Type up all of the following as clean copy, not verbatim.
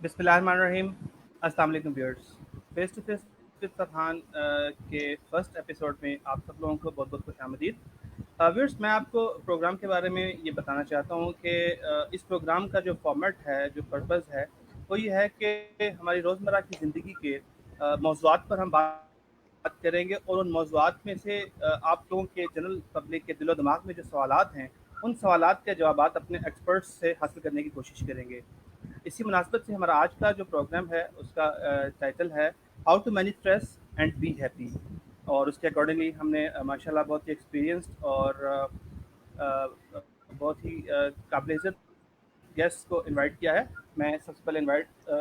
बिस्मिल्लाहिर्रहमानिर्रहीम। अस्सलाम वालेकुम viewers. Face to face with Farhan के फर्स्ट एपिसोड में आप सब लोगों को बहुत बहुत खुशामदीद। व्यूअर्स, मैं आपको प्रोग्राम के बारे में ये बताना चाहता हूँ कि इस प्रोग्राम का जो फॉर्मेट है, जो पर्पज़ है, वो ये है कि हमारी रोज़मर्रा की ज़िंदगी के मौज़ूआत पर हम बात करेंगे और उन मौज़ूआत में से आप लोगों के जनरल पब्लिक के दिलो दिमाग में जो सवालात हैं, उन सवालात के जवाबात अपने एक्सपर्ट्स से हासिल करने की कोशिश करेंगे। इसी मुनासबत से हमारा आज का जो प्रोग्राम है उसका टाइटल है how to manage stress and be happy, और उसके अकॉर्डिंगली हमने माशाल्लाह बहुत ही एक्सपीरियंस्ड और बहुत ही काबिल इज़्ज़त गेस्ट को इनवाइट किया है। मैं सबसे पहले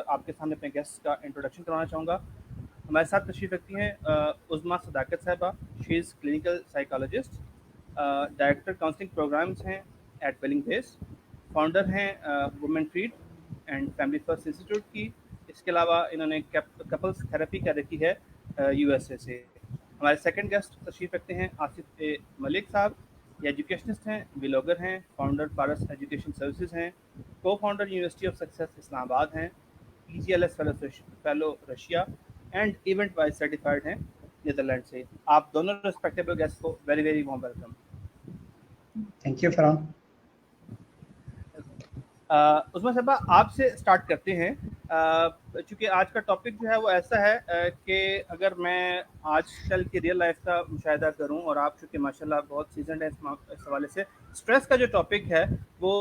आपके सामने अपने गेस्ट का इंट्रोडक्शन करवाना चाहूँगा। हमारे साथ तशरीफ़ रखती हैं उज़्मा सदाकत साहिबा। She is clinical psychologist, director counselling programmes हैं एट वेलिंग बेस, फाउंडर हैं women treat and family first institute की। इसके अलावा इन्होंने कपल्स थेरेपी कर रखी है यूएसए से। हमारे सेकंड गेस्ट तशरीफ़ रखते हैं आसिफ ए मलिक साहब। ये एजुकेशनिस्ट हैं, व्लॉगर हैं, फाउंडर पारस एजुकेशन सर्विसेज हैं, co founder university of success Islamabad हैं, PGLS fellow Russia and event wise certified हैं नीदरलैंड से। आप दोनों रिस्पेक्टेबल गेस्ट को very very warm welcome. Thank you Farhan. Usma Sahiba, आपसे स्टार्ट करते हैं। चूँकि आज का टॉपिक जो है वो ऐसा है कि अगर मैं आजकल की रियल लाइफ का मुशाहिदा करूं, और आप चूँकि माशाल्लाह बहुत सीजनड हैं इस हवाले से, स्ट्रेस का जो टॉपिक है वो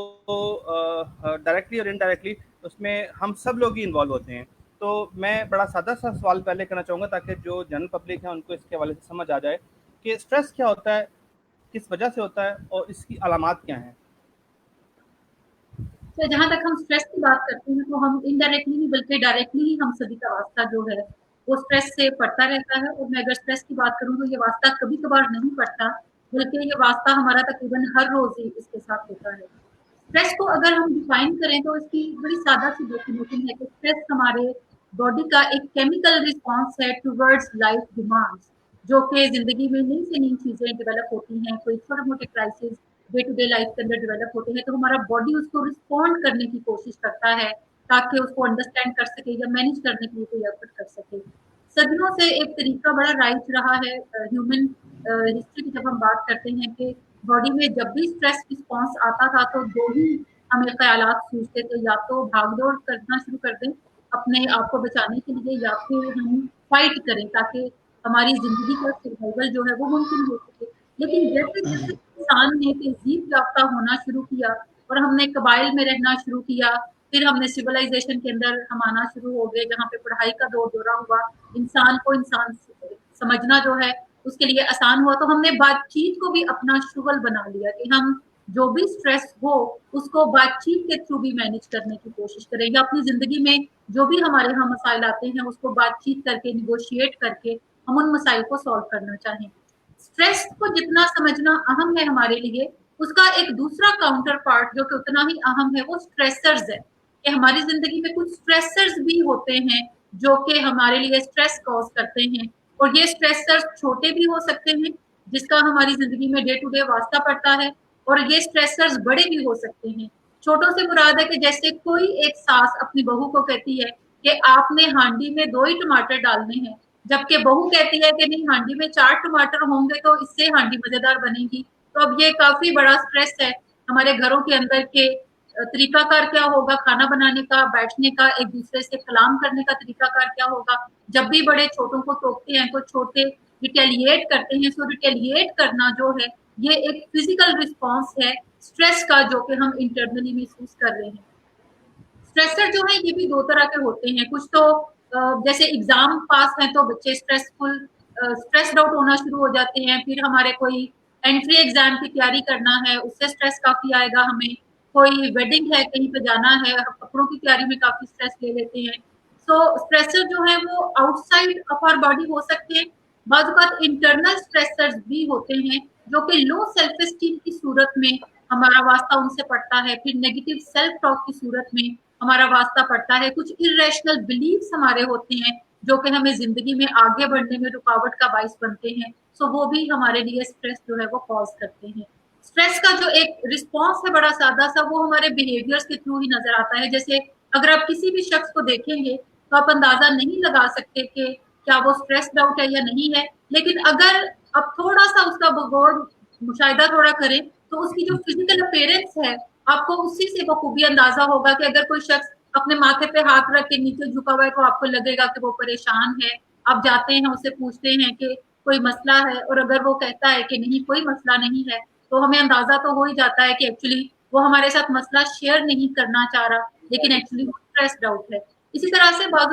डायरेक्टली और इनडायरेक्टली उसमें हम सब लोग ही इन्वॉल्व होते हैं। तो मैं बड़ा सादा सा सवाल पहले करना चाहूँगा ताकि जो जनरल पब्लिक है उनको इसके हवाले से समझ आ जाए कि स्ट्रेस क्या होता है, किस वजह से होता है और इसकी अलामात क्या हैं। तो जहाँ तक हम स्ट्रेस की बात करते हैं तो हम इनडायरेक्टली नहीं बल्कि डायरेक्टली ही हम सभी का वास्ता जो है वो स्ट्रेस से पड़ता रहता है। और मैं अगर स्ट्रेस की बात करूँ तो ये वास्ता कभी कभार नहीं पड़ता, बल्कि ये वास्ता हमारा तकरीबन हर रोज ही इसके साथ होता है। स्ट्रेस को अगर हम डिफाइन करें तो इसकी बड़ी सादा सी डेफिनेशन है कि स्ट्रेस हमारे बॉडी का एक केमिकल रिस्पॉन्स है टूवर्ड्स लाइफ डिमांड्स, जो कि जिंदगी में नई से नई चीजें डेवलप होती हैं, कोई छोटे मोटे crisis day to day life के अंदर डेवलप होते हैं, तो हमारा बॉडी उसको रिस्पॉन्ड करने की कोशिश करता है ताकि उसको अंडरस्टैंड कर सके या मैनेज करने के लिए कोई एफर्ट कर सके। सदियों से एक तरीका बड़ा राइट रहा है ह्यूमन हिस्ट्री की। जब हम बात करते हैं कि बॉडी में जब भी स्ट्रेस रिस्पॉन्स आता था तो दो ही हमें ख्यालात सूझते थे, या तो भागदौड़ करना शुरू कर दें अपने आप को बचाने के लिए, या फिर हम फाइट करें ताकि हमारी जिंदगी का सर्वाइवल जो है वो मुमकिन हो सके। लेकिन जैसे जैसे इंसान ने तहजीब याफ्ता होना शुरू किया और हमने कबाइल में रहना शुरू किया, फिर हमने सिविलाइजेशन के अंदर हम आना शुरू हो गए जहाँ पे पढ़ाई का दौरा हुआ, इंसान को इंसान समझना जो है उसके लिए आसान हुआ, तो हमने बातचीत को भी अपना शुगल बना लिया कि हम जो भी स्ट्रेस हो उसको बातचीत के थ्रू भी मैनेज करने की कोशिश करें, या अपनी जिंदगी में जो भी हमारे यहाँ मसाइल आते हैं उसको बातचीत करके निगोशिएट करके हम उन मसाइल को सॉल्व करना चाहें। स्ट्रेस को जितना समझना अहम है हमारे लिए, उसका एक दूसरा काउंटर पार्ट जो कि उतना ही अहम है वो स्ट्रेसर्स है, कि हमारी जिंदगी में कुछ स्ट्रेसर्स भी होते हैं जो कि हमारे लिए स्ट्रेस कॉज करते हैं। और ये स्ट्रेसर्स छोटे भी हो सकते हैं जिसका हमारी जिंदगी में डे टू डे वास्ता पड़ता है, और ये स्ट्रेसर्स बड़े भी हो सकते हैं। छोटों से मुराद है कि जैसे कोई एक सास अपनी बहू को कहती है कि आपने हांडी में 2 ही टमाटर डालने हैं, जबकि बहू कहती है कि नहीं हांडी में 4 टमाटर होंगे तो इससे हांडी मजेदार बनेगी। तो अब ये काफी बड़ा स्ट्रेस है हमारे घरों के अंदर के तरीकाकार क्या होगा खाना बनाने का, बैठने का, एक दूसरे से कलाम करने का तरीकाकार क्या होगा। जब भी बड़े छोटों को टोकते हैं तो छोटे रिटेलिएट करते हैं। सो रिटेलिएट करना जो है ये एक फिजिकल रिस्पॉन्स है स्ट्रेस का जो कि हम इंटरनली महसूस कर रहे हैं। स्ट्रेसर जो है ये भी 2 तरह के होते हैं। कुछ तो जैसे एग्जाम पास है तो बच्चे स्ट्रेस्ड आउट होना शुरू हो जाते हैं। फिर हमारे कोई एंट्री एग्जाम की तैयारी करना है उससे स्ट्रेस काफी आएगा हमें। कोई वेडिंग है, कहीं पे जाना है, कपड़ों की तैयारी में काफी स्ट्रेस ले लेते हैं। सो स्ट्रेसर जो है वो आउटसाइड ऑफ आवर बॉडी हो सकते हैं, बाद बात इंटरनल स्ट्रेसर्स भी होते हैं जो कि लो सेल्फ एस्टीम की सूरत में हमारा वास्ता उनसे पड़ता है। फिर नेगेटिव सेल्फ टॉक की सूरत में हमारा वास्ता पड़ता है। कुछ इरेशनल बिलीव्स हमारे होते हैं जो कि हमें जिंदगी में आगे बढ़ने में रुकावट का बाइस बनते हैं। सो वो भी हमारे लिए स्ट्रेस जो है वो कॉज करते हैं। स्ट्रेस का जो एक रिस्पॉन्स है बड़ा सादा सा, वो हमारे बिहेवियर्स के थ्रू ही नजर आता है। जैसे अगर आप किसी भी शख्स को देखेंगे तो आप अंदाजा नहीं लगा सकते कि क्या वो स्ट्रेस्ड आउट है या नहीं है, लेकिन अगर आप थोड़ा सा उसका गौर मुशाहिदा थोड़ा करें तो उसकी जो फिजिकल अपीयरेंस है आपको उसी से बखूबी अंदाजा होगा कि अगर कोई शख्स अपने माथे पे हाथ रख के नीचे झुका हुआ है तो आपको लगेगा कि वो परेशान है। आप जाते हैं उससे पूछते हैं कि कोई मसला है, और अगर वो कहता है कि नहीं कोई मसला नहीं है तो हमें अंदाजा तो हो ही जाता है कि एक्चुअली वो हमारे साथ मसला शेयर नहीं करना चाह रहा, लेकिन एक्चुअली वो स्ट्रेस्ड आउट है। इसी तरह से बाज़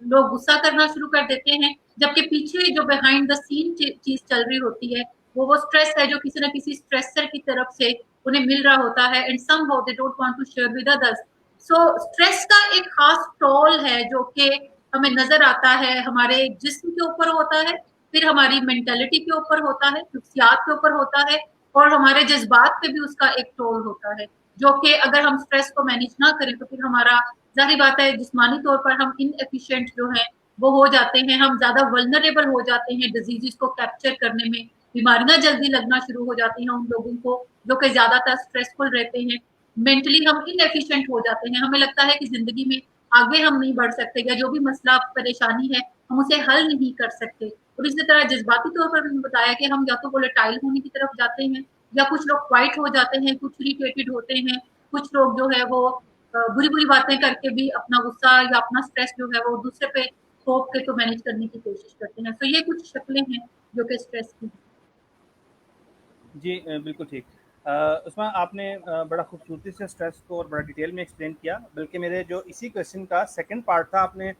लोग गुस्सा करना शुरू कर देते हैं, जबकि पीछे जो बिहाइंड द सीन चीज चल रही होती है वो स्ट्रेस है जो किसी ना किसी स्ट्रेसर की तरफ से उन्हें मिल रहा होता है, and somehow they don't want to share with others. So stress का एक खास टोल है जो कि हमें नजर आता है, हमारे जिस्म के ऊपर होता है, फिर हमारी मेंटालिटी के ऊपर होता है, नफ्सियात के ऊपर होता है, और हमारे जज्बात पे भी उसका एक टोल होता है, जो कि अगर हम स्ट्रेस को मैनेज ना करें तो फिर हमारा जाहिर बात है जिस्मानी तौर पर हम इनएफिशिएंट जो है वो हो जाते हैं, हम ज्यादा वल्नरेबल हो जाते हैं डिजीजेस को कैप्चर करने में, बीमारियां जल्दी लगना शुरू हो जाती हैं उन लोगों को जो कि ज्यादातर स्ट्रेसफुल रहते हैं। मेंटली हम इनएफिशिएंट हो जाते हैं, हमें लगता है कि जिंदगी में आगे हम नहीं बढ़ सकते, या जो भी मसला परेशानी है हम उसे हल नहीं कर सकते। और इसी तरह जज्बाती तौर पर मैंने बताया कि हम या तो वोलेटाइल होने की तरफ जाते हैं, या कुछ लोग क्वाइट हो जाते हैं, कुछ इरिटेटेड होते हैं, कुछ लोग जो है वो बुरी बुरी बातें करके भी अपना गुस्सा या अपना स्ट्रेस जो है वो दूसरे पे थोप के तो मैनेज करने की कोशिश करते हैं। तो ये कुछ शक्लें हैं जो कि स्ट्रेस की। जी बिल्कुल ठीक। उसमें आपने बड़ा खूबसूरती से स्ट्रेस को और बड़ा डिटेल में एक्सप्लेन किया, बल्कि मेरे जो इसी क्वेश्चन का सेकंड पार्ट था आपने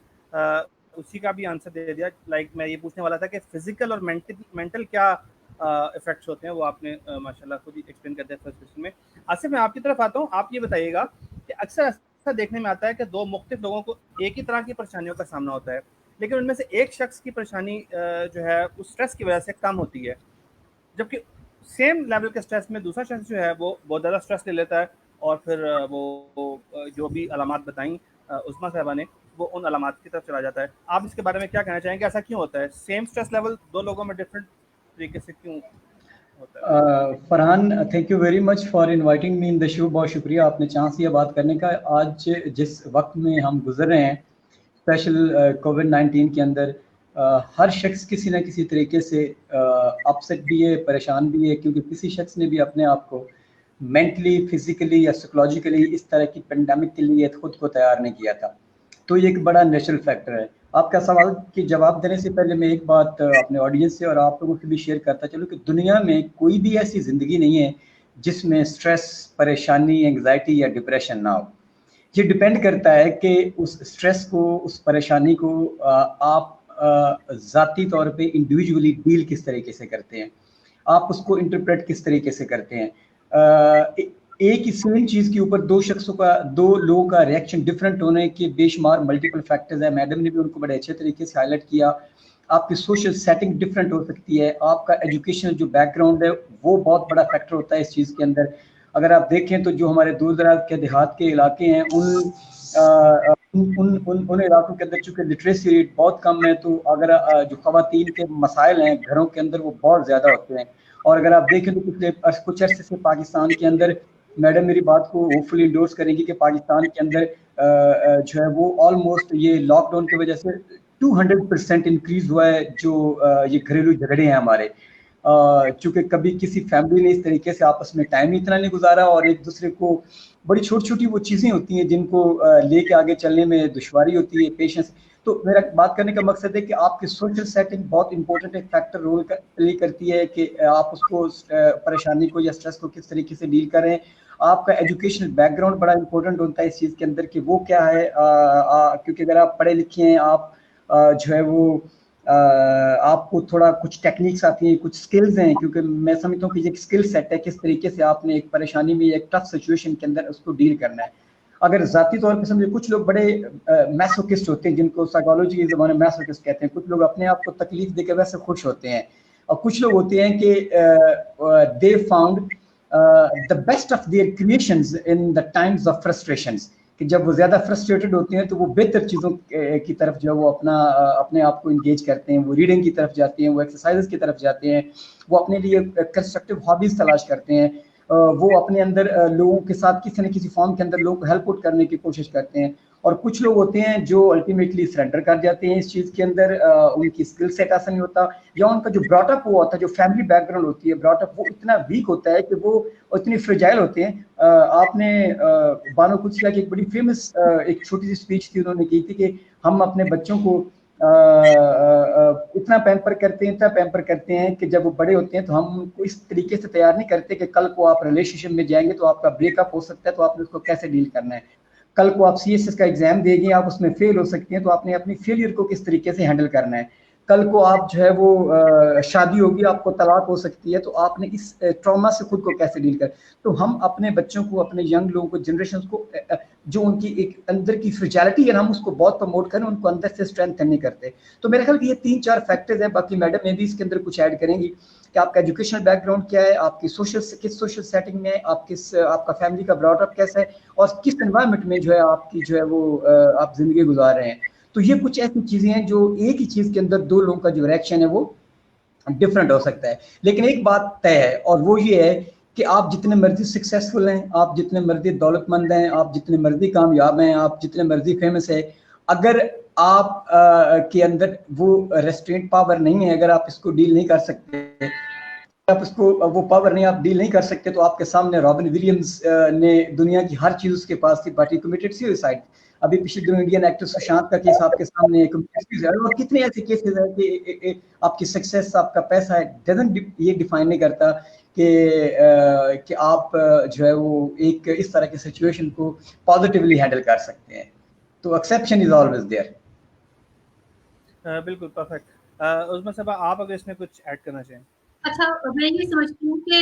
उसी का भी आंसर दे दिया। लाइक मैं ये पूछने वाला था कि फिजिकल और मेंटल क्या इफेक्ट्स होते हैं, वो आपने माशाल्लाह खुद ही एक्सप्लेन कर दिया फर्स्ट क्वेश्चन में। आसिफ मैं आपकी तरफ आता हूँ, आप ये बताइएगा कि अक्सर ऐसा देखने में आता है कि दो मुख्तलिफ लोगों को एक ही तरह की परेशानियों का सामना होता है, लेकिन उनमें से एक शख्स की परेशानी जो है उस स्ट्रेस की वजह से कम होती है, जबकि सेम लेवल के स्ट्रेस में दूसरा शख्स जो है वो बहुत ज़्यादा स्ट्रेस ले लेता है, और फिर वो जो भी अलामात बताई उस्मा साहबा ने वो उन अलामात की तरफ चला जाता है। आप इसके बारे में क्या कहना चाहेंगे, ऐसा क्यों होता है? सेम स्ट्रेस लेवल दो लोगों में डिफरेंट तरीके से क्यों होता है? Farhan, thank you very much for inviting me in the show. बहुत शुक्रिया आपने चांस दिया बात करने का। आज जिस वक्त में हम गुजर रहे हैं, स्पेशल कोविड-19 के अंदर, हर शख्स किसी न किसी तरीके से अपसेट भी है, परेशान भी है, क्योंकि किसी शख्स ने भी अपने आप को मेंटली, फिजिकली या साइकोलॉजिकली इस तरह की पेंडेमिक के लिए खुद को तैयार नहीं किया था। तो ये एक बड़ा नेचुरल फैक्टर है। आपका सवाल की जवाब देने से पहले मैं एक बात अपने ऑडियंस से और आप लोगों से भी शेयर करता चलूँ कि दुनिया में कोई भी ऐसी ज़िंदगी नहीं है जिसमें स्ट्रेस, परेशानी, एंग्जाइटी या डिप्रेशन ना हो। ये डिपेंड करता है कि उस स्ट्रेस को, उस परेशानी को आप ज़ाती तौर पे इंडिविजुअली डील किस तरीके से करते हैं, आप उसको इंटरप्रेट किस तरीके से करते हैं। एक ही सेम चीज़ के ऊपर दो लोगों का रिएक्शन डिफरेंट होने के बेशुमार मल्टीपल फैक्टर्स है। मैडम ने भी उनको बड़े अच्छे तरीके से हाईलाइट किया। आपकी सोशल सेटिंग डिफरेंट हो सकती है, आपका एजुकेशनल जो बैकग्राउंड है वो बहुत बड़ा फैक्टर होता है इस चीज़ के अंदर। अगर आप देखें तो जो हमारे दूर दराज के देहात के इलाके हैं उन इलाकों के अंदर चूँकि लिटरेसी रेट बहुत कम है, तो अगर जो ख़वातीन के मसाइल हैं घरों के अंदर वो बहुत ज़्यादा होते हैं। और अगर आप देखें तो कुछ अर्से से पाकिस्तान के अंदर, मैडम मेरी बात को होपफुली इंडोर्स करेंगी कि पाकिस्तान के अंदर जो है वो ऑलमोस्ट ये लॉकडाउन की वजह से 200% इंक्रीज हुआ है जो ये घरेलू झगड़े हैं हमारे। चूँकि कभी किसी फैमिली ने इस तरीके से आपस में टाइम इतना नहीं गुजारा, और एक दूसरे को बड़ी छोटी छोटी वो चीज़ें होती हैं जिनको लेके आगे चलने में दुश्वारी होती है, पेशेंस। तो मेरा बात करने का मकसद है कि आपकी सोशल सेटिंग बहुत इंपॉर्टेंट एक फैक्टर रोल प्ले करती है कि आप उसको परेशानी को या स्ट्रेस को किस तरीके से डील करें। आपका एजुकेशनल बैकग्राउंड बड़ा इंपॉर्टेंट होता है इस चीज़ के अंदर कि वो क्या है, क्योंकि अगर आप पढ़े लिखे हैं, आप जो है वो आपको थोड़ा कुछ टेक्निक्स आती हैं, कुछ स्किल्स हैं, क्योंकि मैं समझता हूँ कि ये एक स्किल सेट है किस तरीके से आपने एक परेशानी में, एक टफ सिचुएशन के अंदर उसको डील करना है। अगर ज़ाती तौर पर समझे, कुछ लोग बड़े मैसोकिस्ट होते हैं जिनको साइकोलॉजी के ज़माने में मैसोकिस्ट कहते हैं। कुछ लोग अपने आप को तकलीफ देकर वैसे खुश होते हैं, और कुछ लोग होते हैं कि they found the best of their creations in the times of frustrations, कि जब वो ज़्यादा फ्रस्ट्रेटेड होते हैं तो वो बेहतर चीज़ों की तरफ जो है वो अपने आप को इंगेज करते हैं, वो रीडिंग की तरफ जाते हैं, वो एक्सरसाइज की तरफ जाते हैं, वो अपने लिए कंस्ट्रक्टिव हॉबीज़ तलाश करते हैं। वो अपने अंदर लोगों के साथ किसी न किसी फॉर्म के अंदर लोगों को हेल्प आउट करने की कोशिश करते हैं, और कुछ लोग होते हैं जो अल्टीमेटली सरेंडर कर जाते हैं इस चीज़ के अंदर, उनकी स्किल सेट ऐसा नहीं होता, या उनका जो ब्रॉटअप हुआ होता है, जो फैमिली बैकग्राउंड होती है ब्रॉटअप, वो इतना वीक होता है कि वो इतनी फ्रेजाइल होते हैं। आपने बानो कुचिया की एक बड़ी फेमस एक छोटी सी स्पीच थी, उन्होंने की थी कि हम अपने बच्चों को इतना पैम्पर करते हैं कि जब वो बड़े होते हैं तो हम उनको इस तरीके से तैयार नहीं करते कि कल को आप रिलेशनशिप में जाएंगे तो आपका ब्रेकअप हो सकता है, तो आपने उसको कैसे डील करना है। कल को आप सीएसएस का एग्जाम देंगे, आप उसमें फेल हो सकते हैं, तो आपने अपनी फेलियर को किस तरीके से हैंडल करना है। कल को आप जो है वो शादी होगी, आपको तलाक हो सकती है, तो आपने इस ट्रॉमा से खुद को कैसे डील कर। तो हम अपने बच्चों को, अपने यंग लोगों को, जनरेशन को, जो उनकी एक अंदर की फ्रेजिलिटी है, हम उसको बहुत प्रमोट करें, उनको अंदर से स्ट्रेंथ नहीं करते। तो मेरे ख्याल ये 3-4 फैक्टर्स हैं, बाकी मैडम ने भी इसके अंदर कुछ ऐड करेंगी कि आपका एजुकेशनल बैकग्राउंड क्या है, आपकी किस सोशल सेटिंग में, आपका फैमिली का ब्रॉडअप कैसा है, और किस एनवायरनमेंट में जो है आपकी जो है वो आप जिंदगी गुजार रहे हैं। तो ये कुछ ऐसी चीजें हैं जो एक ही चीज के अंदर दो लोगों का जो रिएक्शन है वो डिफरेंट हो सकता है। लेकिन एक बात तय है, और वो ये है कि आप जितने मर्जी सक्सेसफुल हैं, आप जितने मर्जी दौलतमंद हैं, आप जितने मर्जी कामयाब हैं, आप जितने मर्जी फेमस है, अगर आप के अंदर वो रेस्ट्रेंट पावर नहीं है, अगर आप इसको डील नहीं कर सकते, आप उसको वो पावर नहीं, आप डील नहीं कर सकते, तो आपके सामने रॉबिन विलियम्स ने दुनिया की हर चीज उसके पास थी, बट ही कमिटेड सुसाइड। अभी पिछले दिनों इंडियन एक्टर सुशांत का केस आपके सामने, और कितने ऐसे केसेस हैं कि आपकी सक्सेस, आपका पैसा है, डजंट ये डिफाइन नहीं करता कि आप जो है वो एक इस तरह की सिचुएशन को पॉजिटिवली हैंडल कर सकते हैं। तो एक्सेप्शन इज ऑलवेज देयर। बिल्कुल परफेक्ट। उस्मा साहब, आप अगर इसमें कुछ ऐड करना चाहें। अच्छा, मैं ये समझती हूँ कि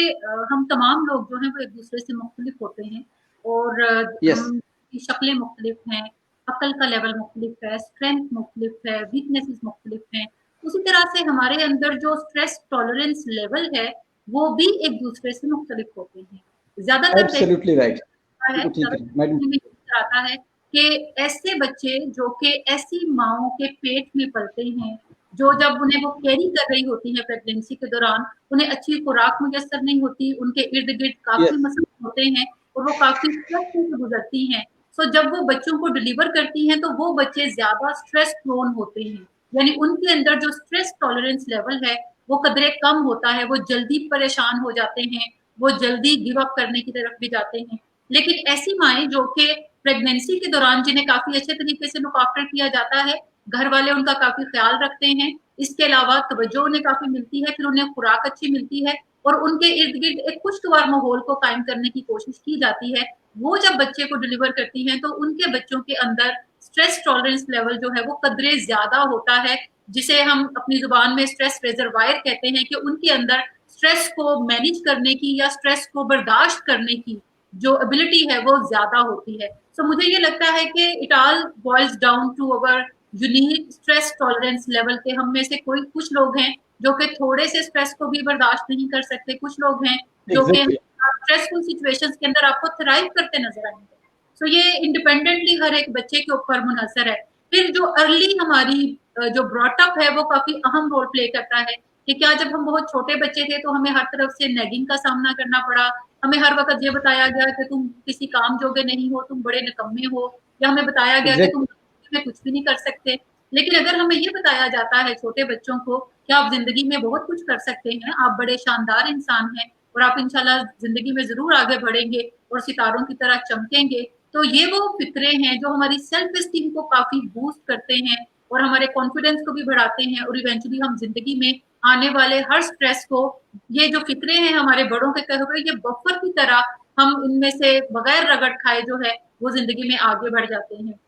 हम तमाम लोग जो हैं वो एक दूसरे से मुख्तलिफ होते हैं, और हम शक्लें मुख्तलिफ हैं, अकल का लेवल मुख्तलिफ है, स्ट्रेंथ मुख्तलिफ है, वीकनेसेस मुख्तलिफ हैं। उसी तरह से हमारे अंदर जो स्ट्रेस टॉलरेंस लेवल है वो भी एक दूसरे से मुख्तलिफ होते हैं। ज्यादातर एब्सोल्युटली राइट आता है कि ऐसे बच्चे जो कि ऐसी माओं के पेट में पलते हैं, जो जब उन्हें वो कैरी कर रही होती है प्रेगनेंसी के दौरान, उन्हें अच्छी खुराक मुयस्सर नहीं होती, उनके इर्द गिर्द काफी मसले होते हैं और वो काफी स्ट्रेस से गुजरती हैं। सो जब वो बच्चों को डिलीवर करती हैं तो वो बच्चे ज्यादा स्ट्रेस प्रोन होते हैं, यानी उनके अंदर जो स्ट्रेस टॉलरेंस लेवल है वो कदरे कम होता है, वो जल्दी परेशान हो जाते हैं, वो जल्दी गिव अप करने की तरफ भी जाते हैं। लेकिन ऐसी माएँ जो कि प्रेगनेंसी के दौरान, जिन्हें काफी अच्छे तरीके से लुक आफ्टर किया जाता है, घर वाले उनका काफी ख्याल रखते हैं, इसके अलावा तवज्जो उन्हें काफी मिलती है, फिर उन्हें खुराक अच्छी मिलती है और उनके इर्द गिर्द एक खुशगवार माहौल को कायम करने की कोशिश की जाती है। वो जब बच्चे को डिलीवर करती हैं तो उनके बच्चों के अंदर स्ट्रेस टॉलरेंस लेवल जो है वो कदरे ज्यादा होता है, जिसे हम अपनी जुबान में स्ट्रेस रिजर्वायर कहते हैं, कि उनके अंदर स्ट्रेस को मैनेज करने की या स्ट्रेस को बर्दाश्त करने की जो एबिलिटी है वो ज्यादा होती है। सो मुझे ये लगता है कि it all boils down to our unique stress tolerance level के। हम में से कुछ लोग हैं जो कि थोड़े से स्ट्रेस को भी बर्दाश्त नहीं कर सकते, कुछ लोग हैं जो कि स्ट्रेसफुल सिचुएशंस के अंदर आपको थ्राइव करते नजर आएंगे। सो ये इंडिपेंडेंटली हर एक बच्चे के ऊपर मुनहसर है। फिर जो अर्ली हमारी जो ब्रॉटअप है वो काफी अहम रोल प्ले करता है कि क्या जब हम बहुत छोटे बच्चे थे तो हमें हर तरफ से नैगिंग का सामना करना पड़ा, हमें हर वक्त ये बताया गया कि तुम किसी काम जोगे नहीं हो, तुम बड़े निकम्मे हो, या हमें बताया गया कि तुम में कुछ भी नहीं कर सकते। लेकिन अगर हमें ये बताया जाता है छोटे बच्चों को कि आप जिंदगी में बहुत कुछ कर सकते हैं, आप बड़े शानदार इंसान हैं और आप इंशाल्लाह जिंदगी में जरूर आगे बढ़ेंगे और सितारों की तरह चमकेंगे, तो ये वो फिक्रे हैं जो हमारी सेल्फ एस्टीम को काफी बूस्ट करते हैं और हमारे कॉन्फिडेंस को भी बढ़ाते हैं, और इवेंचुअली हम जिंदगी में आने वाले हर स्ट्रेस को, ये जो फिक्रे हैं हमारे बड़ों के कहे हुए, ये बफर की तरह हम इनमें से बगैर रगड़ खाए जो है वो जिंदगी में आगे बढ़ जाते हैं।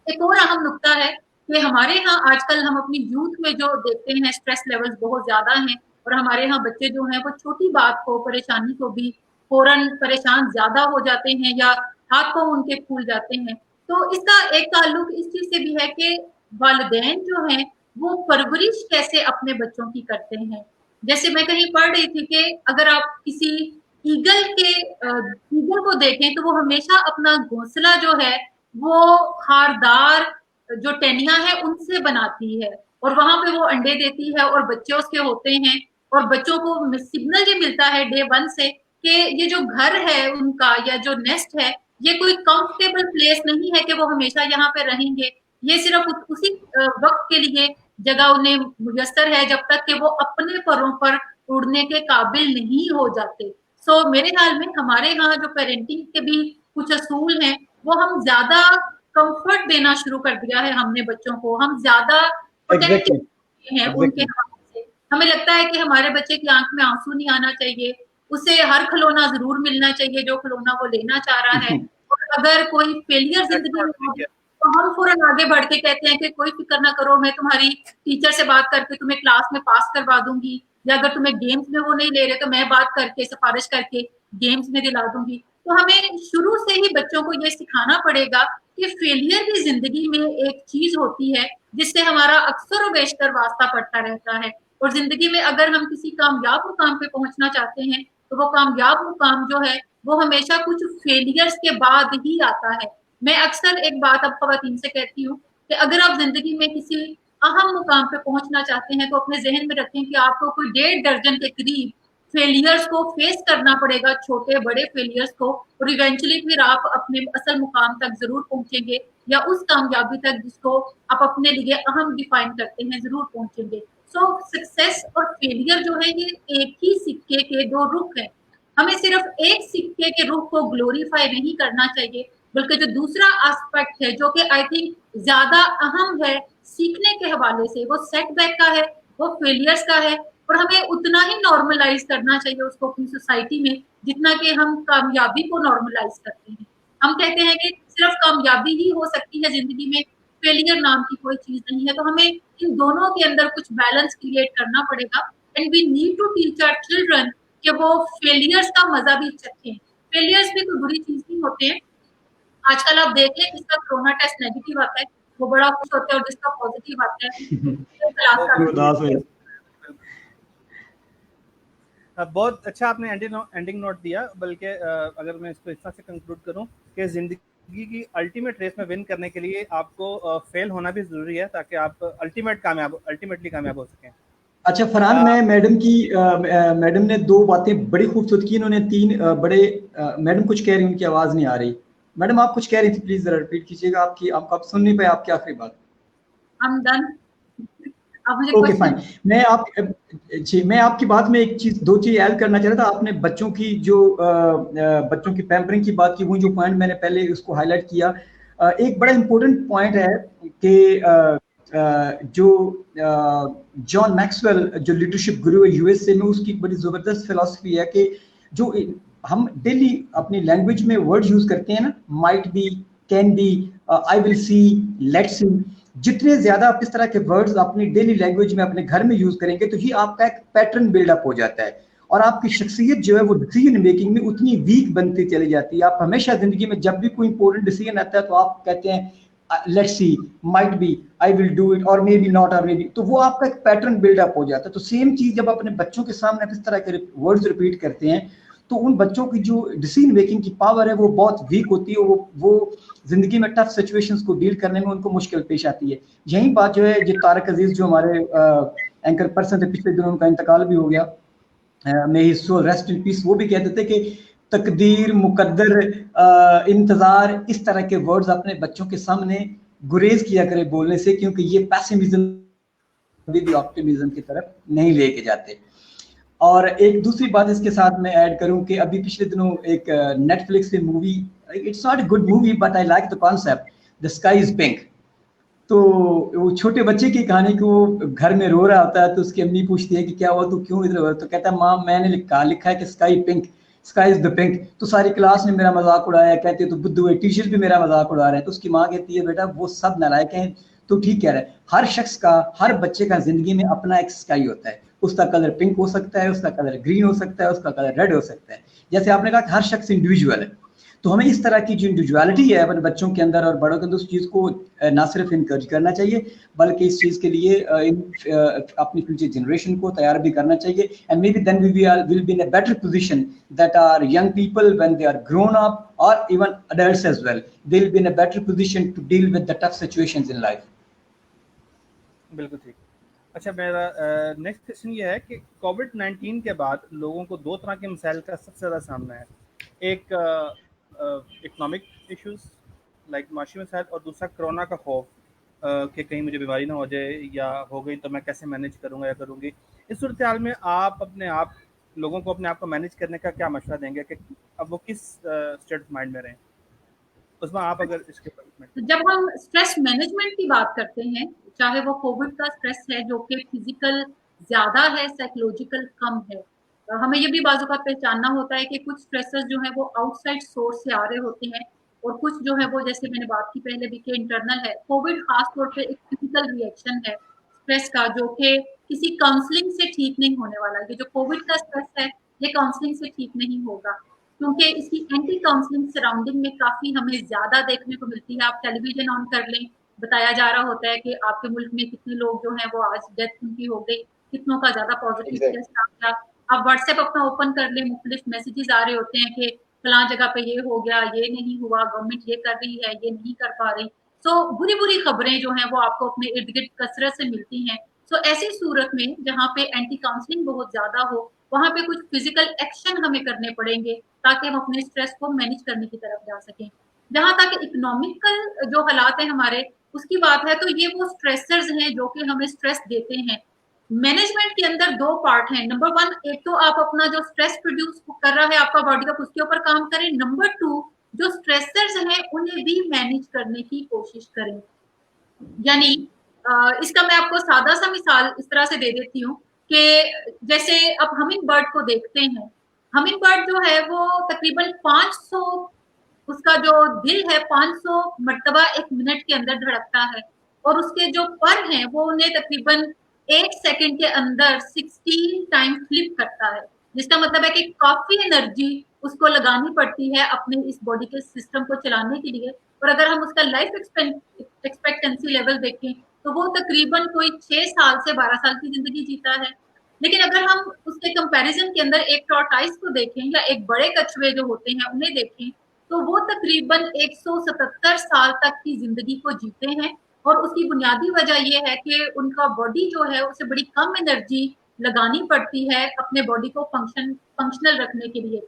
एक और अहम नुकता है कि हमारे यहाँ आजकल हम अपनी यूथ में जो देखते हैं स्ट्रेस लेवल्स बहुत ज्यादा हैं, और हमारे यहाँ बच्चे जो हैं वो छोटी बात को, परेशानी को भी फौरन परेशान ज्यादा हो जाते हैं या हाथ पांव उनके फूल जाते हैं। तो इसका एक ताल्लुक इस चीज से भी है कि वालिदैन जो हैं वो परवरिश कैसे अपने बच्चों की करते हैं। जैसे मैं कहीं पढ़ रही थी कि अगर आप किसी ईगल को देखें तो वो हमेशा अपना घोंसला जो है वो खारदार जो टहनियां है उनसे बनाती है, और वहां पे वो अंडे देती है और बच्चे उसके होते हैं, और बच्चों को सिग्नल ये मिलता है डे 1 से कि ये जो घर है उनका या जो नेस्ट है, ये कोई कंफर्टेबल प्लेस नहीं है कि वो हमेशा यहाँ पे रहेंगे। ये सिर्फ उसी वक्त के लिए जगह उन्हें मुयस्सर है जब तक कि वो अपने परों पर उड़ने के काबिल नहीं हो जाते। सो मेरे ख्याल में हमारे यहाँ जो पेरेंटिंग के भी कुछ असूल हैं, वो हम ज्यादा कंफर्ट देना शुरू कर दिया है हमने बच्चों को, हम ज्यादा प्रोटेक्टिव हैं उनके हवाले से। हमें लगता है कि हमारे बच्चे की आंख में आंसू नहीं आना चाहिए, उसे हर खिलौना जरूर मिलना चाहिए जो खिलौना वो लेना चाह रहा है। और अगर कोई फेलियर जिंदगी में हो तो हम फौरन आगे बढ़ के कहते हैं कि कोई फिक्र ना करो, मैं तुम्हारी टीचर से बात करके तुम्हें क्लास में पास करवा दूंगी, या अगर तुम्हें गेम्स में वो नहीं ले रहे तो मैं बात करके सिफारिश करके गेम्स में दिला दूंगी। तो हमें शुरू से ही बच्चों को ये सिखाना पड़ेगा कि फेलियर भी जिंदगी में एक चीज होती है जिससे हमारा अक्सर और बेशतर वास्ता पड़ता रहता है। और जिंदगी में अगर हम किसी कामयाब मुकाम पे पहुंचना चाहते हैं तो वो कामयाब मुकाम जो है वो हमेशा कुछ फेलियर्स के बाद ही आता है। मैं अक्सर एक बात अब खवातीन से कहती हूँ कि अगर आप जिंदगी में किसी अहम मुकाम पे पहुंचना चाहते हैं तो अपने जहन में रखें कि आपको कोई 1.5 दर्जन के करीब फेलियर्स को फेस करना पड़ेगा, छोटे बड़े फेलियर्स को, और इवेंचुअली फिर आप अपने असल मुकाम तक जरूर पहुंचेंगे, या उस कामयाबी तक जिसको आप अपने लिए अहम डिफाइन करते हैं जरूर पहुंचेंगे। सो सक्सेस और फेलियर जो है ये एक ही सिक्के के दो रुख हैं। हमें सिर्फ एक सिक्के के रुख को ग्लोरीफाई नहीं करना चाहिए, बल्कि जो दूसरा एस्पेक्ट है जो कि आई थिंक ज्यादा अहम है सीखने के हवाले से, वो सेटबैक का है, वो फेलियर्स का है, और हमें उतना ही नॉर्मलाइज करना चाहिए उसको अपनी सोसाइटी में जितना कि हम कामयाबी को नॉर्मलाइज करते हैं। हम कहते हैं कि सिर्फ कामयाबी ही हो सकती है जिंदगी में, फेलियर नाम की कोई चीज नहीं है। तो हमें इन दोनों के अंदर कुछ बैलेंस क्रिएट करना पड़ेगा, and we need to teach our children कि वो फेलियर्स का मजा भी चखें। फेलियर्स भी कोई बुरी चीज नहीं होते हैं। आजकल आप देख लें जिसका कोरोना टेस्ट नेगेटिव आता है वो बड़ा खुश होता है, और जिसका पॉजिटिव आता है बहुत अच्छा आपने एंडिंग नोट दिया। बल्कि अगर मैं इसको इस तरह से कंक्लूड करूं कि जिंदगी की अल्टीमेट रेस में विन करने के लिए आपको फेल होना भी जरूरी है ताकि आप अल्टीमेटली कामयाब हो सकें। अच्छा फरहान, मैं मैडम ने 2 बातें बड़ी खूबसूरत की, इन्होंने 3 बड़े मैडम कुछ कह रही, उनकी आवाज नहीं आ रही। मैडम आप कुछ कह रही थी, प्लीज जरा रिपीट कीजिएगा। आप सुन नहीं पाए आपकी आखिरी बात। Okay fine. मैं आपकी बात में 2 चीज ऐड करना चाह रहा था। आपने बच्चों की बच्चों की पैम्परिंग की बात की, वो जो पॉइंट मैंने पहले उसको हाईलाइट किया। एक बड़ा इंपॉर्टेंट पॉइंट है कि जो जॉन मैक्सवेल जो लीडरशिप गुरु है यूएसए में, उसकी बड़ी जबरदस्त फिलॉसफी है कि जो हम डेली अपनी लैंग्वेज में वर्ड यूज करते हैं ना, might be, can be, I will see, let's see, जितने ज्यादा आप इस तरह के वर्ड्स अपनी डेली लैंग्वेज में अपने घर में यूज करेंगे तो ये आपका एक पैटर्न बिल्डअप हो जाता है, और आपकी शख्सियत जो है वो डिसीजन मेकिंग में उतनी वीक बनती चली जाती है। आप हमेशा जिंदगी में जब भी कोई इंपॉर्टेंट डिसीजन आता है तो आप कहते हैं let's see, might be, I will do it, और मे बी नॉट, और मे बी, तो वो आपका एक पैटर्न बिल्डअप हो जाता है। तो सेम चीज जब अपने बच्चों के सामने आप इस तरह के वर्ड्स रिपीट करते हैं तो उन बच्चों की जो डिसीजन मेकिंग की पावर है वो बहुत वीक होती है, वो जिंदगी में टफ सिचुएशंस को डील करने में उनको मुश्किल पेश आती है। यही बात जो है, जो तारक अजीज जो हमारे एंकर पर्सन थे, पिछले दिनों उनका इंतकाल भी हो गया, मे ही सोल रेस्ट इन पीस, वो भी कहते थे कि तकदीर, मुकद्दर, इंतजार, इस तरह के वर्ड्स अपने बच्चों के सामने गुरेज किया करे बोलने से, क्योंकि ये पैसिमिज्म भी ऑप्टिमिज्म की तरफ नहीं लेके जाते। और एक दूसरी बात इसके साथ मैं ऐड करूं कि अभी पिछले दिनों एक नेटफ्लिक्स पे movie, it's not a good movie but I like the concept, the sky is pink. तो वो छोटे बच्चे की कहानी को वो घर में रो रहा होता है तो उसकी अम्मी पूछती है कि क्या हुआ, तू क्यों इधर हो, तो कहता है माँ मैंने लिखा है कि sky pink, sky is the pink. तो सारी क्लास ने मेरा मजाक उड़ाया, कहते तो बुद्धू है, टीचर भी मेरा मजाक उड़ा रहे हैं। तो उसकी माँ कहती है बेटा वो सब नालायक हैं, तो ठीक कह रहा है। हर शख्स का, हर बच्चे का जिंदगी में अपना एक स्काई होता है, उसका कलर पिंक हो सकता है, उसका कलर ग्रीन हो सकता है, उसका कलर रेड हो सकता है। जैसे आपने कहा हर शख्स इंडिविजुअल है, तो हमें इस तरह की जो इंडिविजुअलिटी है अपने बच्चों के अंदर और बड़ों के अंदर, उस चीज़ को ना सिर्फ इनकरेज करना चाहिए बल्कि इस चीज़ के लिए अपनी फ्यूचर जनरेशन को तैयार भी करना चाहिए। And maybe then we will be in a better position that are young people when they are grown up और even adults as well, they will be in a better position to deal with the tough situations in life. बिल्कुल ठीक। अच्छा, मेरा next question ये है कि कोविड-19 के बाद लोगों को 2 तरह के मसाइल का सबसे ज़्यादा सामना है। एक इकोनॉमिक इश्यूज़ लाइक माशी मसाइल, और दूसरा कोरोना का खौफ कि कहीं मुझे बीमारी ना हो जाए, या हो गई तो मैं कैसे मैनेज करूँगा या करूँगी। इस सूरत-हाल में आप अपने आप लोगों को अपने आप को मैनेज करने का क्या मशवरा देंगे कि अब वो किस स्टेट ऑफ माइंड में रहें? उसमें आप अगर इसके ऊपर तो जब हम स्ट्रेस मैनेजमेंट की बात करते हैं, चाहे वो कोविड का स्ट्रेस है जो कि फिजिकल ज्यादा है, साइकोलॉजिकल कम है, हमें ये भी बाजू का पहचानना होता है कि कुछ स्ट्रेसेस जो है वो आउटसाइड सोर्स से आ रहे होते हैं, और कुछ जो है वो, जैसे मैंने बात की पहले भी, कि इंटरनल है। कोविड खास तौर पे एक फिजिकल रिएक्शन है स्ट्रेस का, जो कि किसी काउंसलिंग से ठीक नहीं होने वाला। ये जो कोविड का स्ट्रेस है, ये काउंसलिंग से ठीक नहीं होगा, क्योंकि इसकी एंटी काउंसलिंग सराउंडिंग में काफी हमें ज्यादा देखने को मिलती है। आप टेलीविजन ऑन कर लें, बताया जा रहा होता है कि आपके मुल्क में कितने लोग जो हैं वो आज डेथ उनकी हो गई, कितनों का ज्यादा पॉजिटिव टेस्ट आ गया। आप व्हाट्सएप अपना ओपन कर लें, मुख्तलिफ मैसेजेस आ रहे होते हैं कि फलां जगह पे ये हो गया, ये नहीं हुआ, गवर्नमेंट ये कर रही है, ये नहीं कर पा रही। सो बुरी बुरी खबरें जो हैं वो आपको अपने इर्द गिर्द कसरत से मिलती हैं। सो ऐसी सूरत में जहाँ पे एंटी काउंसलिंग बहुत ज्यादा हो, वहां पे कुछ फिजिकल एक्शन हमें करने पड़ेंगे ताकि हम अपने स्ट्रेस को मैनेज करने की तरफ जा सकें। जहां तक इकोनॉमिकल जो हालात है हमारे, उसकी बात है, तो ये वो स्ट्रेसर्स हैं जो कि हमें स्ट्रेस देते हैं। मैनेजमेंट के अंदर दो पार्ट हैं। नंबर वन, एक तो आप अपना जो स्ट्रेस प्रोड्यूस कर रहा है आपका बॉडी का, उसके ऊपर काम करें। नंबर टू, जो स्ट्रेसर्स हैं उन्हें भी मैनेज करने की कोशिश करें। यानी इसका मैं आपको सादा सा मिसाल इस तरह से दे देती हूँ कि जैसे अब हमिंग बर्ड को देखते हैं। हमिंग बर्ड जो है वो तकरीबन 500, उसका जो दिल है 500 मरतबा एक मिनट के अंदर धड़कता है, और उसके जो पर हैं वो उन्हें तकरीबन 1 सेकंड के अंदर 16 टाइम फ्लिप करता है। जिसका मतलब है कि काफी एनर्जी उसको लगानी पड़ती है अपने इस बॉडी के सिस्टम को चलाने के लिए। और अगर हम उसका लाइफ एक्सपेक्टेंसी लेवल देखें तो वो तकरीबन कोई 6 साल से 12 साल की जिंदगी जीता है। लेकिन अगर हम उसके कंपैरिजन के अंदर एक टॉर्टाइस को देखें या एक बड़े कछुए जो होते हैं उन्हें देखें, तो वो तकरीबन 177 साल तक की जिंदगी को जीते हैं। और उसकी बुनियादी वजह यह है कि उनका बॉडी जो है उसे बड़ी कम एनर्जी लगानी पड़ती है अपने बॉडी को फंक्शनल रखने के लिए।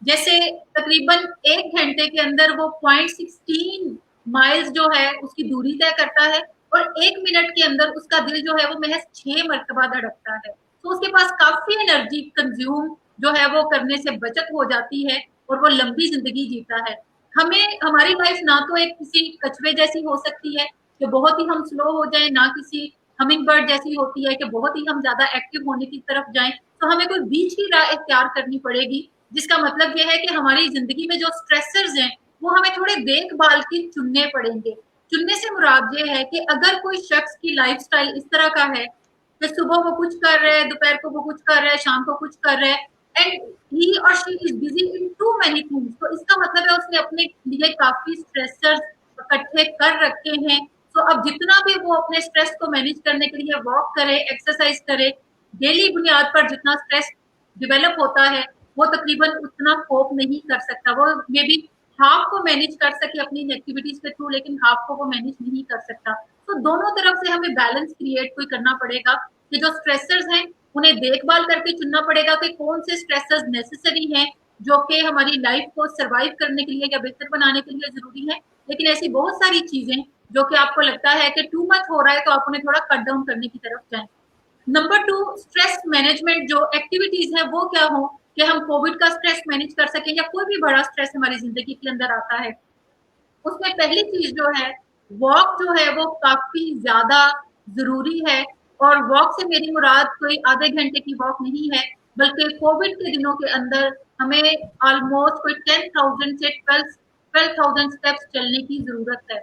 जैसे तकरीबन 1 घंटे के अंदर वो 0.16 माइल्स जो है उसकी दूरी तय करता है, और 1 मिनट के अंदर उसका दिल जो है वो महज 6 मरतबा धड़कता है। तो उसके पास काफी एनर्जी कंज्यूम जो है वो करने से बचत हो जाती है, और वो लंबी जिंदगी जीता है। हमें हमारी लाइफ ना तो एक किसी कछुए जैसी हो सकती है कि बहुत ही हम स्लो हो जाएं, ना किसी हमिंग बर्ड जैसी होती है कि बहुत ही हम ज्यादा एक्टिव होने की तरफ जाएं। तो हमें कोई बीच की राह इख्तियार करनी पड़ेगी, जिसका मतलब यह है कि हमारी जिंदगी में जो स्ट्रेसर्स हैं वो हमें थोड़े देखभाल के चुनने पड़ेंगे। चुनने से मुराद ये है कि अगर कोई शख्स की लाइफस्टाइल इस तरह का है कि सुबह वो कुछ कर रहे हैं, दोपहर को वो कुछ कर रहे हैं, शाम को कुछ कर रहे हैं, एंड ही और she is busy in too many things, तो इसका मतलब है उसने अपने लिए काफी स्ट्रेसर्स इकट्ठे कर रखे हैं। तो अब जितना भी वो अपने स्ट्रेस को मैनेज करने के लिए वॉक करे, एक्सरसाइज करे, डेली बुनियाद पर जितना स्ट्रेस डेवलप होता है वो तकरीबन उतना कोप नहीं कर सकता। वो मे बी हाफ को मैनेज कर सके अपनी एक्टिविटीज के थ्रू, लेकिन हाफ को वो मैनेज नहीं कर सकता। तो दोनों तरफ से हमें बैलेंस क्रिएट कोई करना पड़ेगा कि जो स्ट्रेसर्स हैं उन्हें देखभाल करके चुनना पड़ेगा कि कौन से स्ट्रेसर्स नेसेसरी हैं जो कि हमारी लाइफ को सरवाइव करने के लिए या बेहतर बनाने के लिए जरूरी है। लेकिन ऐसी बहुत सारी चीजें जो कि आपको लगता है कि टू मच हो रहा है, तो आप उन्हें थोड़ा कट डाउन करने की तरफ जाएं। नंबर टू, स्ट्रेस मैनेजमेंट जो एक्टिविटीज है वो क्या हो कि हम कोविड का स्ट्रेस मैनेज कर सकें, या कोई भी बड़ा स्ट्रेस हमारी जिंदगी के अंदर आता है। उसमें पहली चीज जो है, वॉक जो है वो काफी ज्यादा जरूरी है। और वॉक से मेरी मुराद कोई आधे घंटे की वॉक नहीं है, बल्कि कोविड के दिनों के अंदर हमें ऑलमोस्ट कोई 10,000 से 12,000 स्टेप्स चलने की जरूरत है।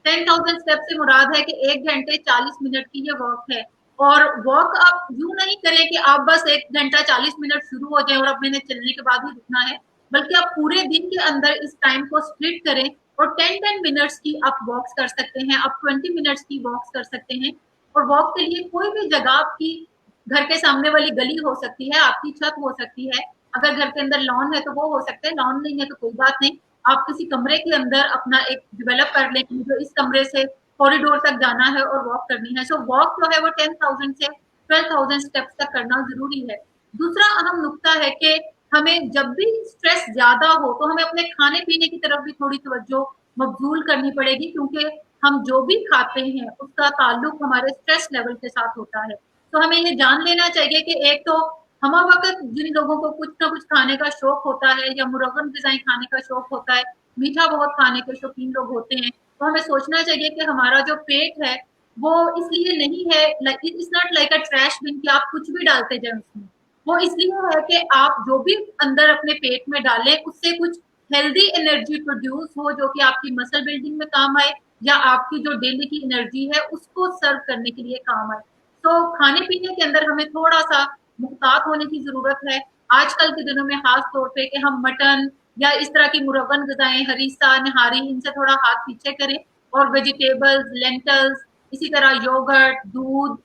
10,000 स्टेप से मुराद है कि 1 घंटे 40 मिनट की ये वॉक है। और वॉक आप यूं नहीं करें कि आप बस 1 घंटा 40 मिनट शुरू हो जाए और अब मैंने चलने के बाद ही रुकना है, बल्कि आप पूरे दिन के अंदर इस टाइम को स्प्लिट करें और 10-10 मिनट्स की आप वॉक्स कर सकते हैं, आप 20 मिनट्स की वॉक्स कर सकते हैं। और वॉक के लिए कोई भी जगह, आपकी घर के सामने वाली गली हो सकती है, आपकी छत हो सकती है, अगर घर के अंदर लॉन है तो वो हो सकता है, लॉन नहीं है तो कोई बात नहीं, आप किसी कमरे के अंदर अपना एक डेवलप कर लें कि मुझे इस कमरे से कॉरिडोर तक जाना है और वॉक करनी है। सो वॉक जो है वो 10,000 से 12,000 स्टेप्स तक करना जरूरी है। दूसरा अहम नुक्ता है कि हमें जब भी स्ट्रेस ज्यादा हो तो हमें अपने खाने पीने की तरफ भी थोड़ी तवज्जो मबजूल करनी पड़ेगी, क्योंकि हम जो भी खाते हैं उसका ताल्लुक हमारे स्ट्रेस लेवल के साथ होता है। तो हमें ये जान लेना चाहिए कि एक तो हम वक्त जिन लोगों को कुछ ना कुछ खाने का शौक होता है या मुरगन ग़िज़ाएँ खाने का शौक होता है, मीठा बहुत खाने के शौकीन लोग होते हैं, तो हमें सोचना चाहिए कि हमारा जो पेट है वो इसलिए नहीं है, it's not like a trash bin कि आप कुछ भी डालते जाएं उसमें। वो इसलिए है कि आप जो भी अंदर अपने पेट में डालें उससे कुछ हेल्दी एनर्जी प्रोड्यूस हो जो कि आपकी मसल बिल्डिंग में काम आए या आपकी जो डेली की एनर्जी है उसको सर्व करने के लिए काम आए। तो खाने पीने के अंदर हमें थोड़ा सा मुहतात होने की जरूरत है। आजकल के दिनों में खास तौर पे कि हम मटन या इस तरह की मुरगन ग़िज़ाएँ, हरीसा, निहारी, इनसे थोड़ा हाथ पीछे करें और वेजिटेबल्स, लेंटल्स, इसी तरह योगर्ट, दूध,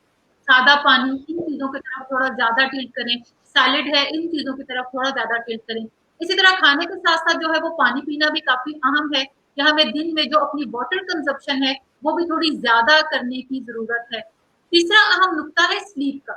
सादा पानी, इन चीज़ों की तरफ थोड़ा ज़्यादा टिल्ट करें। सैलेड है, इन चीज़ों की तरफ थोड़ा ज़्यादा टिल्ट करें। इसी तरह खाने के साथ-साथ जो है वो पानी पीना भी काफ़ी अहम है कि हमें दिन में जो अपनी वाटर कंज़प्शन है, वो भी थोड़ी ज़्यादा करने की ज़रूरत है। तीसरा अहम नुक्ता है स्लीप का।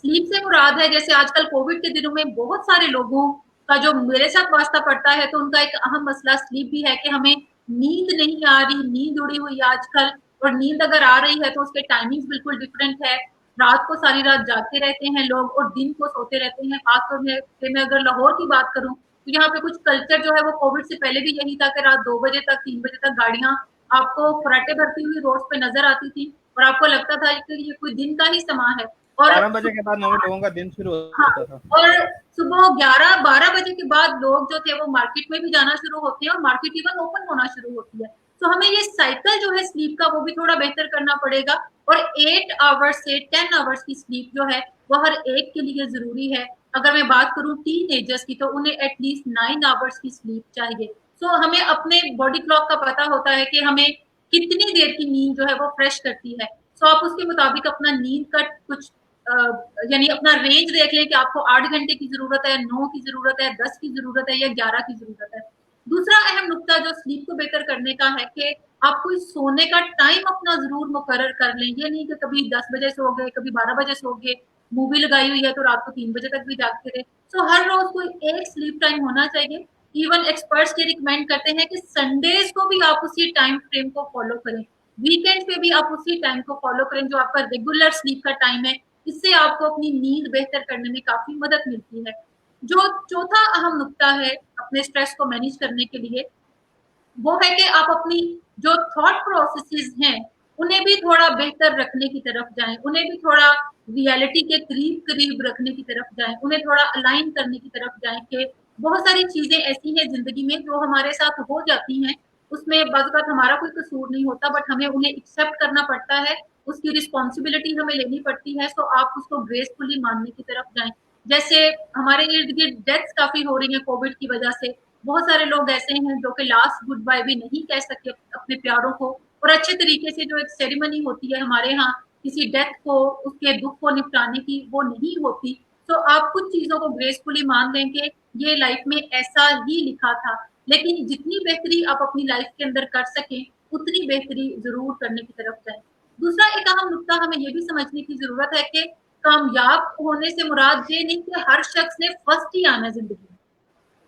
स्लीप से मुराद है, जैसे आजकल कोविड के दिनों में बहुत सारे लोगों का जो मेरे साथ वास्ता पड़ता है, तो उनका एक अहम मसला स्लीप भी है कि हमें नींद नहीं आ रही, नींद उड़ी हुई है आजकल, और नींद अगर आ रही है तो उसके टाइमिंग्स बिल्कुल डिफरेंट है। रात को सारी रात जागते रहते हैं लोग और दिन को सोते रहते हैं। खासतौर में मैं अगर लाहौर की बात करूँ तो यहाँ पे कुछ कल्चर जो है वो कोविड से पहले भी यही था कि रात 2 बजे तक, 3 बजे तक गाड़ियाँ आपको फर्राटे भरती हुई रोड पे नजर आती थी और आपको लगता था कि ये कोई दिन का ही समा है। और 12 बजे के बाद नए लोगों का दिन शुरू हाँ, होता था। और सुबह 11-12 बजे के बाद लोग जो थे वो मार्केट में भी जाना शुरू होते हैं और मार्केट इवन ओपन होना शुरू होती है। तो हमें ये साइकिल जो है स्लीप का वो भी थोड़ा बेहतर करना पड़ेगा और 8 आवर्स से 10 आवर्स की स्लीप जो है वो हर एक के लिए ज़रूरी है। अगर मैं बात करूँ टीनेजर्स की तो उन्हें एटलीस्ट 9 आवर्स की स्लीप चाहिए। सो हमें अपने बॉडी क्लॉक का पता होता है कि हमें कितनी देर की नींद जो है वो फ्रेश करती है। सो आप उसके मुताबिक अपना नींद का कुछ यानी अपना रेंज देख लें कि आपको 8 घंटे की ज़रूरत है, 9 की ज़रूरत है, 10 की ज़रूरत है या 11 की ज़रूरत है। दूसरा अहम नुक्ता जो स्लीप को बेहतर करने का है कि आप कोई सोने का टाइम अपना ज़रूर मुकर्रर कर लें। ये नहीं कि कभी 10 बजे सो गए, कभी 12 बजे सो गए, मूवी लगाई हुई है तो रात को 3 बजे तक भी जागते रहे। सो हर रोज़ कोई एक स्लीप टाइम होना चाहिए। इवन एक्सपर्ट्स ये रिकमेंड करते हैं कि संडेज़ को भी आप उसी टाइम फ्रेम को फ़ॉलो करें। वीकेंड्स पे भी आप उसी टाइम को फ़ॉलो करें जो आपका रेगुलर स्लीप का टाइम है। इससे आपको अपनी नींद बेहतर करने में काफ़ी मदद मिलती है। जो चौथा अहम नुक्ता है अपने स्ट्रेस को मैनेज करने के लिए, वो है कि आप अपनी जो थॉट प्रोसेसेस हैं, उन्हें भी थोड़ा बेहतर रखने की तरफ जाएँ, उन्हें भी थोड़ा रियलिटी के करीब-करीब रखने की तरफ जाएँ, उन्हें थोड़ा अलाइन करने की तरफ जाएँ कि बहुत सारी चीज़ें ऐसी हैं ज़िंदगी में जो हमारे साथ हो जाती हैं, उसमें बाज़-औक़ात हमारा कोई कसूर नहीं होता बट हमें उन्हें एक्सेप्ट करना पड़ता है, उसकी रिस्पॉन्सिबिलिटी हमें लेनी पड़ती है, सो आप उसको ग्रेसफुली मानने की तरफ जाएँ। जैसे हमारे इर्द-गिर्द डेथ्स काफ़ी हो रही हैं कोविड की वजह से, बहुत सारे लोग ऐसे हैं जो कि लास्ट गुड बाय भी नहीं कह सके अपने प्यारों को और अच्छे तरीके से जो एक सेरेमनी होती है हमारे यहाँ किसी डेथ को उसके दुख को निपटाने की वो नहीं होती। तो आप कुछ चीज़ों को ग्रेसफुली मान लें कि ये लाइफ में ऐसा ही लिखा था, लेकिन जितनी बेहतरी आप अपनी लाइफ के अंदर कर सकें, उतनी बेहतरी ज़रूर करने की तरफ जाएँ। दूसरा एक अहम नुक्ता हमें ये भी समझने की ज़रूरत है कि कामयाब होने से मुराद ये नहीं कि हर शख्स ने फर्स्ट ही आना है ज़िंदगी में।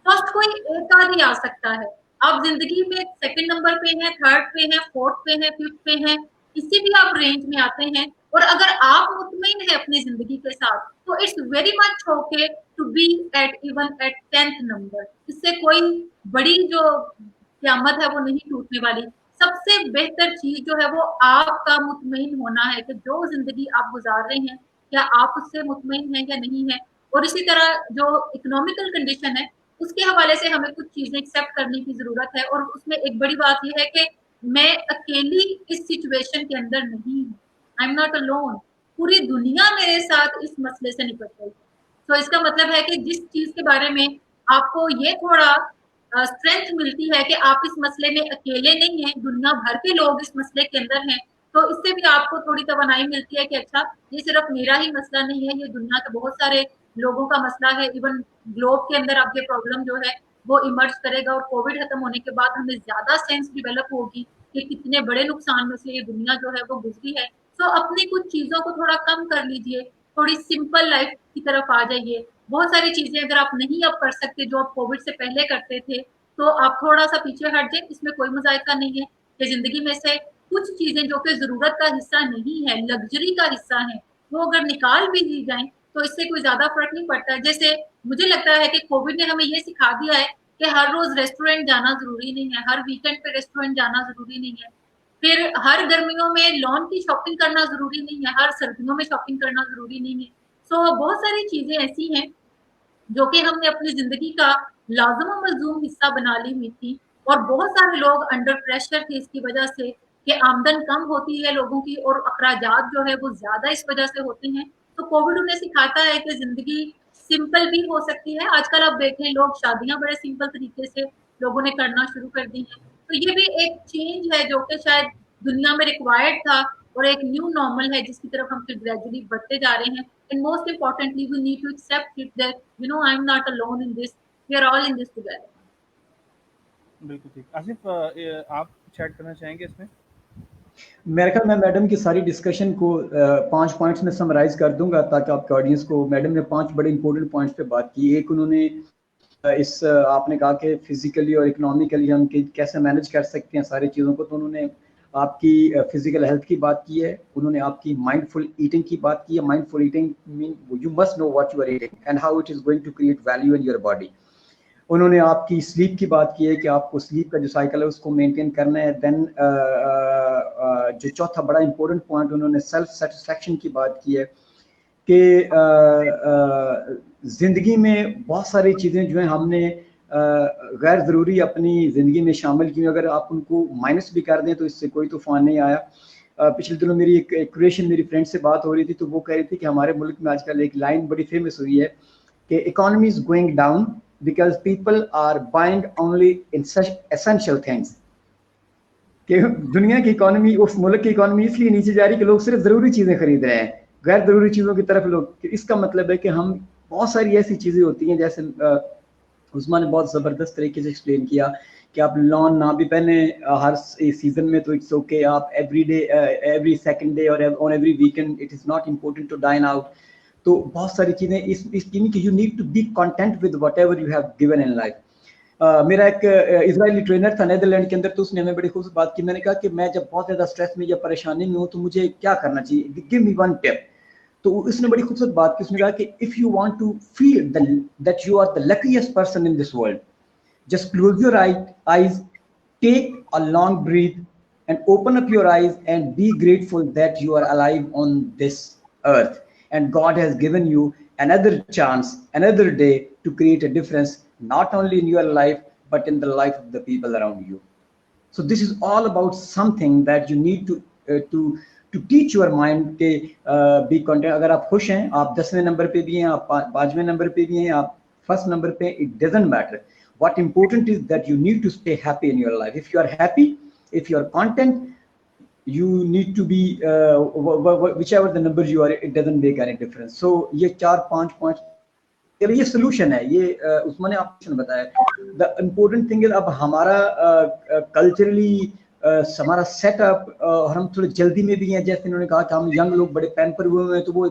फर्स्ट कोई एक आध ही आ सकता है। आप ज़िंदगी में सेकंड नंबर पे हैं, थर्ड पे हैं, फोर्थ पे हैं, फिफ्थ पे हैं, किसी भी आप रेंज में आते हैं और अगर आप मुतमईन हैं अपनी ज़िंदगी के साथ, तो it's very much okay to be at even at 10th number. इससे कोई बड़ी जो क़यामत है वो नहीं टूटने वाली। सबसे बेहतर चीज़ जो है वो आपका मुतमईन होना है कि जो ज़िंदगी आप गुज़ार रहे हैं, क्या आप उससे मुतमईन हैं या नहीं हैं? और इसी तरह जो इकोनॉमिकल कंडीशन है, उसके हवाले से हमें कुछ चीज़ें एक्सेप्ट करने की ज़रूरत है और उसमें एक बड़ी बात ये है कि मैं अकेली इस सिचुएशन के अंदर नहीं हूँ। I am not alone. पूरी दुनिया मेरे साथ इस मसले से निपट रही है। तो इसका मतलब है कि जिस चीज़ के बारे में आपको ये थोड़ा स्ट्रेंथ मिलती है कि आप इस मसले में अकेले नहीं हैं, दुनिया भर के लोग इस मसले के अंदर हैं, तो इससे भी आपको थोड़ी तवानाई मिलती है कि अच्छा, ये सिर्फ मेरा ही मसला नहीं है, ये दुनिया के बहुत सारे लोगों का मसला है। इवन ग्लोब के अंदर अब ये प्रॉब्लम जो है वो इमर्ज करेगा और कोविड खत्म होने के बाद हमें ज़्यादा सेंस डेवलप होगी कि कितने बड़े नुकसान में से ये दुनिया जो है वो गुजरी है। तो अपनी कुछ चीजों को थोड़ा कम कर लीजिए, थोड़ी सिंपल लाइफ की तरफ आ जाइए। बहुत सारी चीजें अगर आप नहीं अब कर सकते जो आप कोविड से पहले करते थे, तो आप थोड़ा सा पीछे हट जाए, इसमें कोई मजायका नहीं है कि जिंदगी में से कुछ चीजें जो कि जरूरत का हिस्सा नहीं है, लग्जरी का हिस्सा है, वो अगर निकाल भी दी जाए तो इससे कोई ज्यादा फर्क नहीं पड़ता। जैसे मुझे लगता है कि कोविड ने हमें ये सिखा दिया है कि हर रोज रेस्टोरेंट जाना जरूरी नहीं है, हर वीकेंड पे रेस्टोरेंट जाना जरूरी नहीं है, फिर हर गर्मियों में लॉन की शॉपिंग करना जरूरी नहीं है, हर सर्दियों में शॉपिंग करना जरूरी नहीं है। सो बहुत सारी चीजें ऐसी हैं जो कि हमने अपनी जिंदगी का लाजम मलजूम हिस्सा बना ली हुई थी, और बहुत सारे लोग अंडर प्रेशर थे इसकी वजह से कि आमदन कम होती है लोगों की और अखराजात जो है वो ज्यादा इस वजह से होते हैं। तो कोविड उन्हें सिखाता है कि जिंदगी सिंपल भी हो सकती है। आजकल आप देखें, लोग शादियां बड़े सिंपल तरीके से लोगों ने करना शुरू कर दी हैं। तो ये भी एक चेंज है जो कि शायद दुनिया में रिक्वायर्ड था, और एक न्यू नॉर्मल है जिसकी तरफ हम फिर ग्रेजुअली बढ़ते जा रहे हैं। And most importantly, we need to accept it that, I'm not alone in this. We are all in this together. बिल्कुल ठीक। आसिफ, आप कुछ ऐड करना चाहेंगे इसमें? मेरे ख्याल मैं मैडम की सारी डिस्कशन को 5 पॉइंट्स में समराइज कर दूंगा ताकि आपके ऑडियंस को, मैडम ने 5 बड़े इंपॉर्टेंट पॉइंट्स पे बात की। एक उन्होंने आपने कहा कि फिजिकली और इकोनॉमिकली हम कैसे मैनेज कर सकते हैं सारी चीज़ों को, तो उन्होंने आपकी फिजिकल हेल्थ की बात की है, उन्होंने आपकी माइंडफुल ईटिंग की बात की है। Mindful eating mean you must know what you are eating and how it is going to create value in your body. उन्होंने आपकी स्लीप की बात की है कि आपको स्लीप का जो साइकिल है उसको मेंटेन करना है। देन जो चौथा बड़ा इंपॉर्टेंट पॉइंट उन्होंने सेल्फ सेटिस्फैक्शन की बात की है कि ज़िंदगी में बहुत सारी चीज़ें जो हैं हमने गैर ज़रूरी अपनी ज़िंदगी में शामिल की, अगर आप उनको माइनस भी कर दें तो इससे कोई तूफान नहीं आया। पिछले दिनों मेरी एक क्रिएशन मेरी फ्रेंड से बात हो रही थी, तो वो कह रही थी कि हमारे मुल्क में आजकल एक लाइन बड़ी फेमस हुई है कि economy is going down because people are buying only in such essential things. कि दुनिया की इकोनॉमी, उस मुल्क की इकोनॉमी इसलिए नीचे जा रही है कि लोग सिर्फ ज़रूरी चीज़ें खरीद रहे हैं, गैर ज़रूरी चीज़ों की तरफ लोग। इसका मतलब है कि हम बहुत सारी ऐसी चीज़ें होती हैं, जैसे उस्मा ने बहुत ज़बरदस्त तरीके से एक्सप्लेन किया कि आप लॉन ना भी पहने हर सीज़न में तो इट्स ओके, आप every day, every second day और on every weekend it is not important to dine out. तो बहुत सारी चीज़ें इस you need to be content with whatever you have given in life. मेरा एक इजरायली ट्रेनर था नेदरलैंड के अंदर, तो उसने हमें बड़ी खूबसूरत बात की। मैंने कहा कि मैं जब बहुत ज़्यादा स्ट्रेस में या परेशानी में हूँ तो मुझे क्या करना चाहिए, गिव मी वन टिप। तो उसने बड़ी खूबसूरत बात की, उसने कहा कि if you want to feel that you are the luckiest person in this world, just close your eyes, take a long breath and open up your eyes and be grateful that you are alive on this earth and God has given you another chance, another day to create a difference not only in your life but in the life of the people around you. So this is all about something that you need to teach your mind के be content। अगर आप खुश हैं, आप 10वें number पे भी हैं, आप 5वें नंबर पे भी हैं, आप फर्स्ट नंबर पे, it doesn't matter. What important is that you need to stay happy in your life. If you are happy, if you are content, you need to be whichever the numbers you are, it doesn't make any difference. So ये 4-5 point ये solution है, ये उस्मान ने आपको बताया। The important thing is अब हमारा culturally हमारा सेटअप, और हम थोड़े जल्दी में भी हैं। जैसे उन्होंने कहा कि हम यंग लोग बड़े पैम्पर हुए हैं, तो वो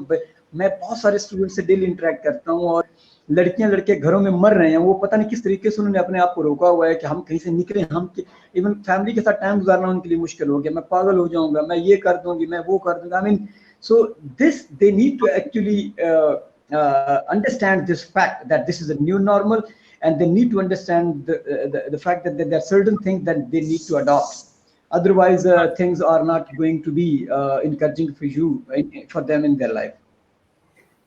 मैं बहुत सारे स्टूडेंट से डेली इंटरेक्ट करता हूँ, और लड़कियां लड़के घरों में मर रहे हैं, वो पता नहीं किस तरीके से उन्होंने अपने आप को रोका हुआ है कि हम कहीं से निकले। हम इवन फैमिली के साथ टाइम गुजारना उनके लिए मुश्किल हो गया, मैं पागल हो जाऊंगा, मैं ये कर दूंगी, मैं वो कर दूंगा। I mean, so this they need to actually understand this fact that this is a new normal, and they need to understand the fact that there are certain things that they need to adopt. Otherwise things are not going to be encouraging for you, for them in their life.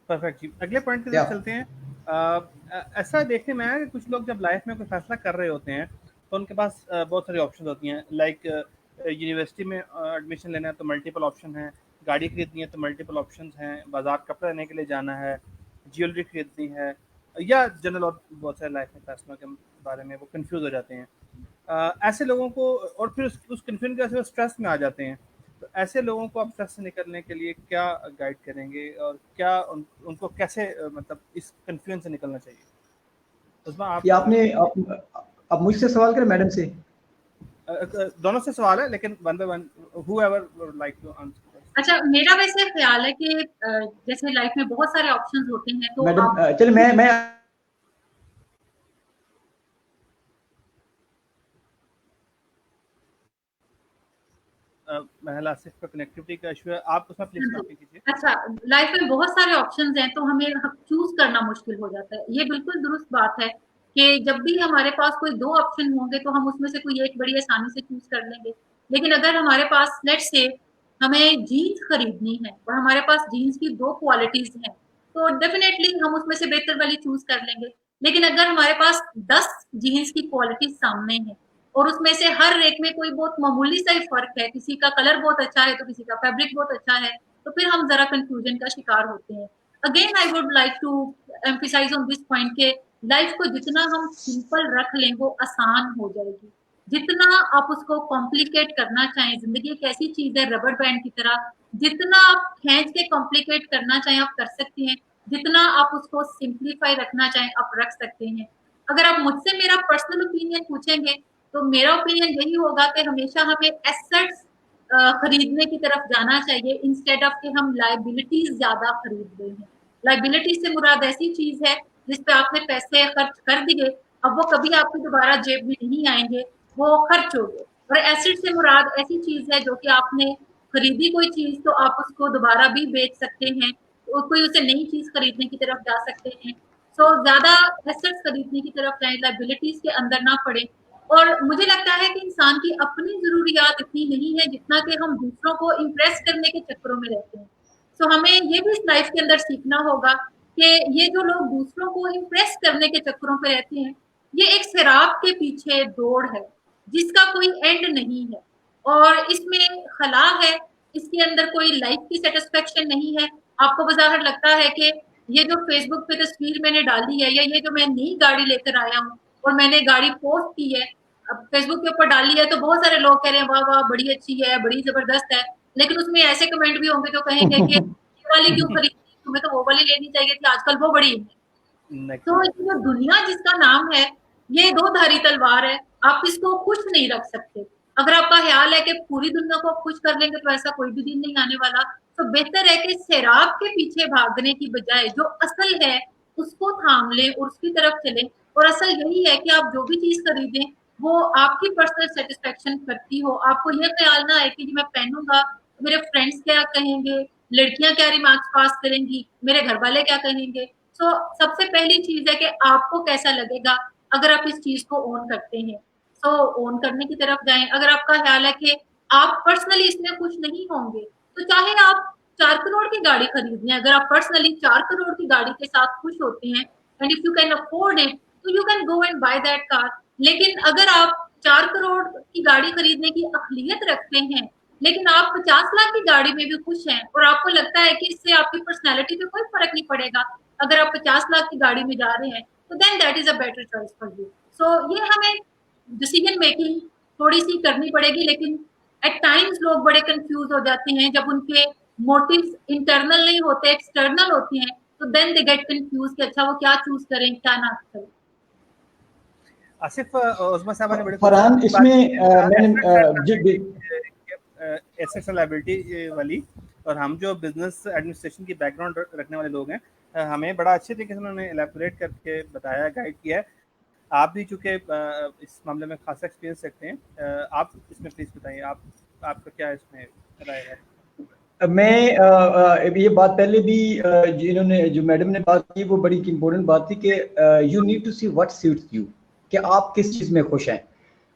Perfect जी, अगले point की तरफ चलते हैं। ऐसा देखने में आया कि कुछ लोग जब लाइफ में कोई फैसला कर रहे होते हैं तो उनके पास बहुत सारी ऑप्शन होती हैं। लाइक यूनिवर्सिटी में एडमिशन लेना है तो मल्टीपल ऑप्शन है, गाड़ी खरीदनी है तो मल्टीपल ऑप्शन हैं, बाजार कपड़े लेने के लिए जाना है, ज्वेलरी खरीदनी है, या जनरल और बहुत सारे लाइफ में फैसलों के बारे में वो कंफ्यूज हो जाते हैं। ऐसे लोगों को, और फिर उस कन्फ्यूजन की वजह से वो स्ट्रेस में आ जाते हैं। तो ऐसे लोगों को आप स्ट्रेस से निकलने के लिए क्या गाइड करेंगे, और क्या उनको कैसे मतलब इस कन्फ्यूजन से निकलना चाहिए? उसमें आपने आप मुझसे सवाल करें मैडम से? दोनों से सवाल है, लेकिन one by one, whoever would like to answer. अच्छा, मेरा वैसे ख्याल है कि जैसे लाइफ में बहुत सारे ऑप्शंस होते हैं, तो मैडम आप चलिए मैं महल आसिफ का कनेक्टिविटी का इशू है, आप उसमें प्लीज कॉपी कीजिए। अच्छा, लाइफ में बहुत सारे ऑप्शंस हैं, तो हमें चूज करना मुश्किल हो जाता है। ये बिल्कुल दुरुस्त बात है कि जब भी हमारे पास कोई 2 ऑप्शन होंगे, तो हम उसमें से कोई एक बड़ी आसानी से चूज कर लेंगे। लेकिन अगर हमारे पास लेट्स से हमें जीन्स खरीदनी है और हमारे पास जीन्स की 2 क्वालिटीज हैं, तो डेफिनेटली हम उसमें से बेहतर वाली चूज कर लेंगे। लेकिन अगर हमारे पास 10 जीन्स की क्वालिटी सामने है और उसमें से हर एक में कोई बहुत मामूली सा ही फर्क है, किसी का कलर बहुत अच्छा है तो किसी का फैब्रिक बहुत अच्छा है, तो फिर हम जरा कंफ्यूजन का शिकार होते हैं। Again I would like to emphasise on this point के लाइफ को जितना हम सिंपल रख लें वो आसान हो जाएगी। जितना आप उसको कॉम्प्लिकेट करना चाहें, जिंदगी एक ऐसी चीज है रबर बैंड की तरह, जितना आप खींच के कॉम्प्लिकेट करना चाहें आप कर सकते हैं, जितना आप उसको सिंप्लीफाई रखना चाहें आप रख सकते हैं। अगर आप मुझसे मेरा पर्सनल ओपिनियन पूछेंगे, तो मेरा ओपिनियन यही होगा कि हमेशा हमें एसेट्स खरीदने की तरफ जाना चाहिए इंस्टेड ऑफ कि हम लाइबिलिटीज ज्यादा खरीद रहे हैं। लाइबिलिटी से मुराद ऐसी चीज है जिस पे आपने पैसे खर्च कर दिए, अब वो कभी आपकी दोबारा जेब में नहीं आएंगे, वो खर्च हो गए। और एसेट से मुराद ऐसी चीज है जो कि आपने खरीदी कोई चीज तो आप उसको दोबारा भी बेच सकते हैं, तो कोई उसे नई चीज खरीदने की तरफ जा सकते हैं। सो ज्यादा एसेट्स खरीदने की तरफ जाए, लाइबिलिटीज के अंदर ना पड़े। और मुझे लगता है कि इंसान की अपनी जरूरियात इतनी नहीं है जितना कि हम दूसरों को इम्प्रेस करने के चक्करों में रहते हैं। सो हमें ये भी इस लाइफ के अंदर सीखना होगा कि ये जो लोग दूसरों को इम्प्रेस करने के चक्करों में रहते हैं, ये एक शराब के पीछे दौड़ है जिसका कोई एंड नहीं है और इसमें खला है, इसके अंदर कोई लाइफ की सेटिस्फेक्शन नहीं है। आपको बाहर लगता है कि ये जो फेसबुक पे तस्वीर मैंने डाली है या ये जो मैं नई गाड़ी लेकर आया हूँ और मैंने गाड़ी पोस्ट की है, अब फेसबुक के ऊपर डाली है, तो बहुत सारे लोग कह रहे हैं वाह वाह बड़ी अच्छी है, बड़ी जबरदस्त है। लेकिन उसमें ऐसे कमेंट भी होंगे जो कहेंगे कि ये वाली क्यों खरीदी, तुम्हें तो वो वाली लेनी चाहिए थी, आजकल वो बड़ी है। तो ये जो दुनिया जिसका नाम है, ये दो धारी तलवार है, आप इसको खुश नहीं रख सकते। अगर आपका ख्याल है कि पूरी दुनिया को आप खुश कर लेंगे तो ऐसा कोई भी दिन नहीं आने वाला। तो बेहतर है कि शराब के पीछे भागने की बजाय जो असल है उसको थाम लें और उसकी तरफ चलें। और असल यही है कि आप जो भी चीज खरीदें वो आपकी पर्सनल सेटिस्फेक्शन करती हो। आपको ये ख्याल ना आए कि मैं पहनूंगा तो मेरे फ्रेंड्स क्या कहेंगे, लड़कियां क्या रिमार्क्स पास करेंगी, मेरे घर वाले क्या कहेंगे। सो सबसे पहली चीज है कि आपको कैसा लगेगा अगर आप इस चीज को ओन करते हैं। सो ओन करने की तरफ जाएं। अगर आपका ख्याल है कि आप पर्सनली इसमें खुश नहीं होंगे, तो चाहे आप 4 करोड़ की गाड़ी खरीद लें, अगर आप पर्सनली 4 करोड़ की गाड़ी के साथ खुश होते हैं and if you can afford it, तो you can go and buy that car. लेकिन अगर आप 4 करोड़ की गाड़ी खरीदने की अकलियत रखते हैं लेकिन आप 50 लाख की गाड़ी में भी खुश हैं और आपको लगता है कि इससे आपकी पर्सनैलिटी पे कोई फर्क नहीं पड़ेगा, अगर आप 50 लाख की गाड़ी में जा रहे हैं, तो then that is a better choice for you. So ये हमें डिसीजन मेकिंग थोड़ी सी करनी पड़ेगी। लेकिन एट टाइम्स लोग बड़े कंफ्यूज हो जाते हैं जब उनके मोटिव्स इंटरनल नहीं होते, एक्सटर्नल होते हैं, तो देन दे गेट कंफ्यूज कि अच्छा वो क्या चूज करें क्या ना करें। आसिफ उस्मा साहब ने बड़े फरहान इसमें मैंने एसेट्स एंड लायबिलिटी वाली, और हम जो बिजनेस एडमिनिस्ट्रेशन की बैकग्राउंड रखने वाले लोग हैं, हमें बड़ा अच्छे तरीके से उन्होंने एलैबोरेट करके बताया, गाइड किया है। आप भी चूंकि इस मामले में खासा एक्सपीरियंस रखते हैं, आप इसमें प्लीज बताइए, आपका क्या इसमें राय है? मैं ये बात पहले भी जिन्होंने जो मैडम ने बात की वो बड़ी इंपॉर्टेंट बात थी कि you need to see what suits you, कि आप किस चीज में खुश हैं।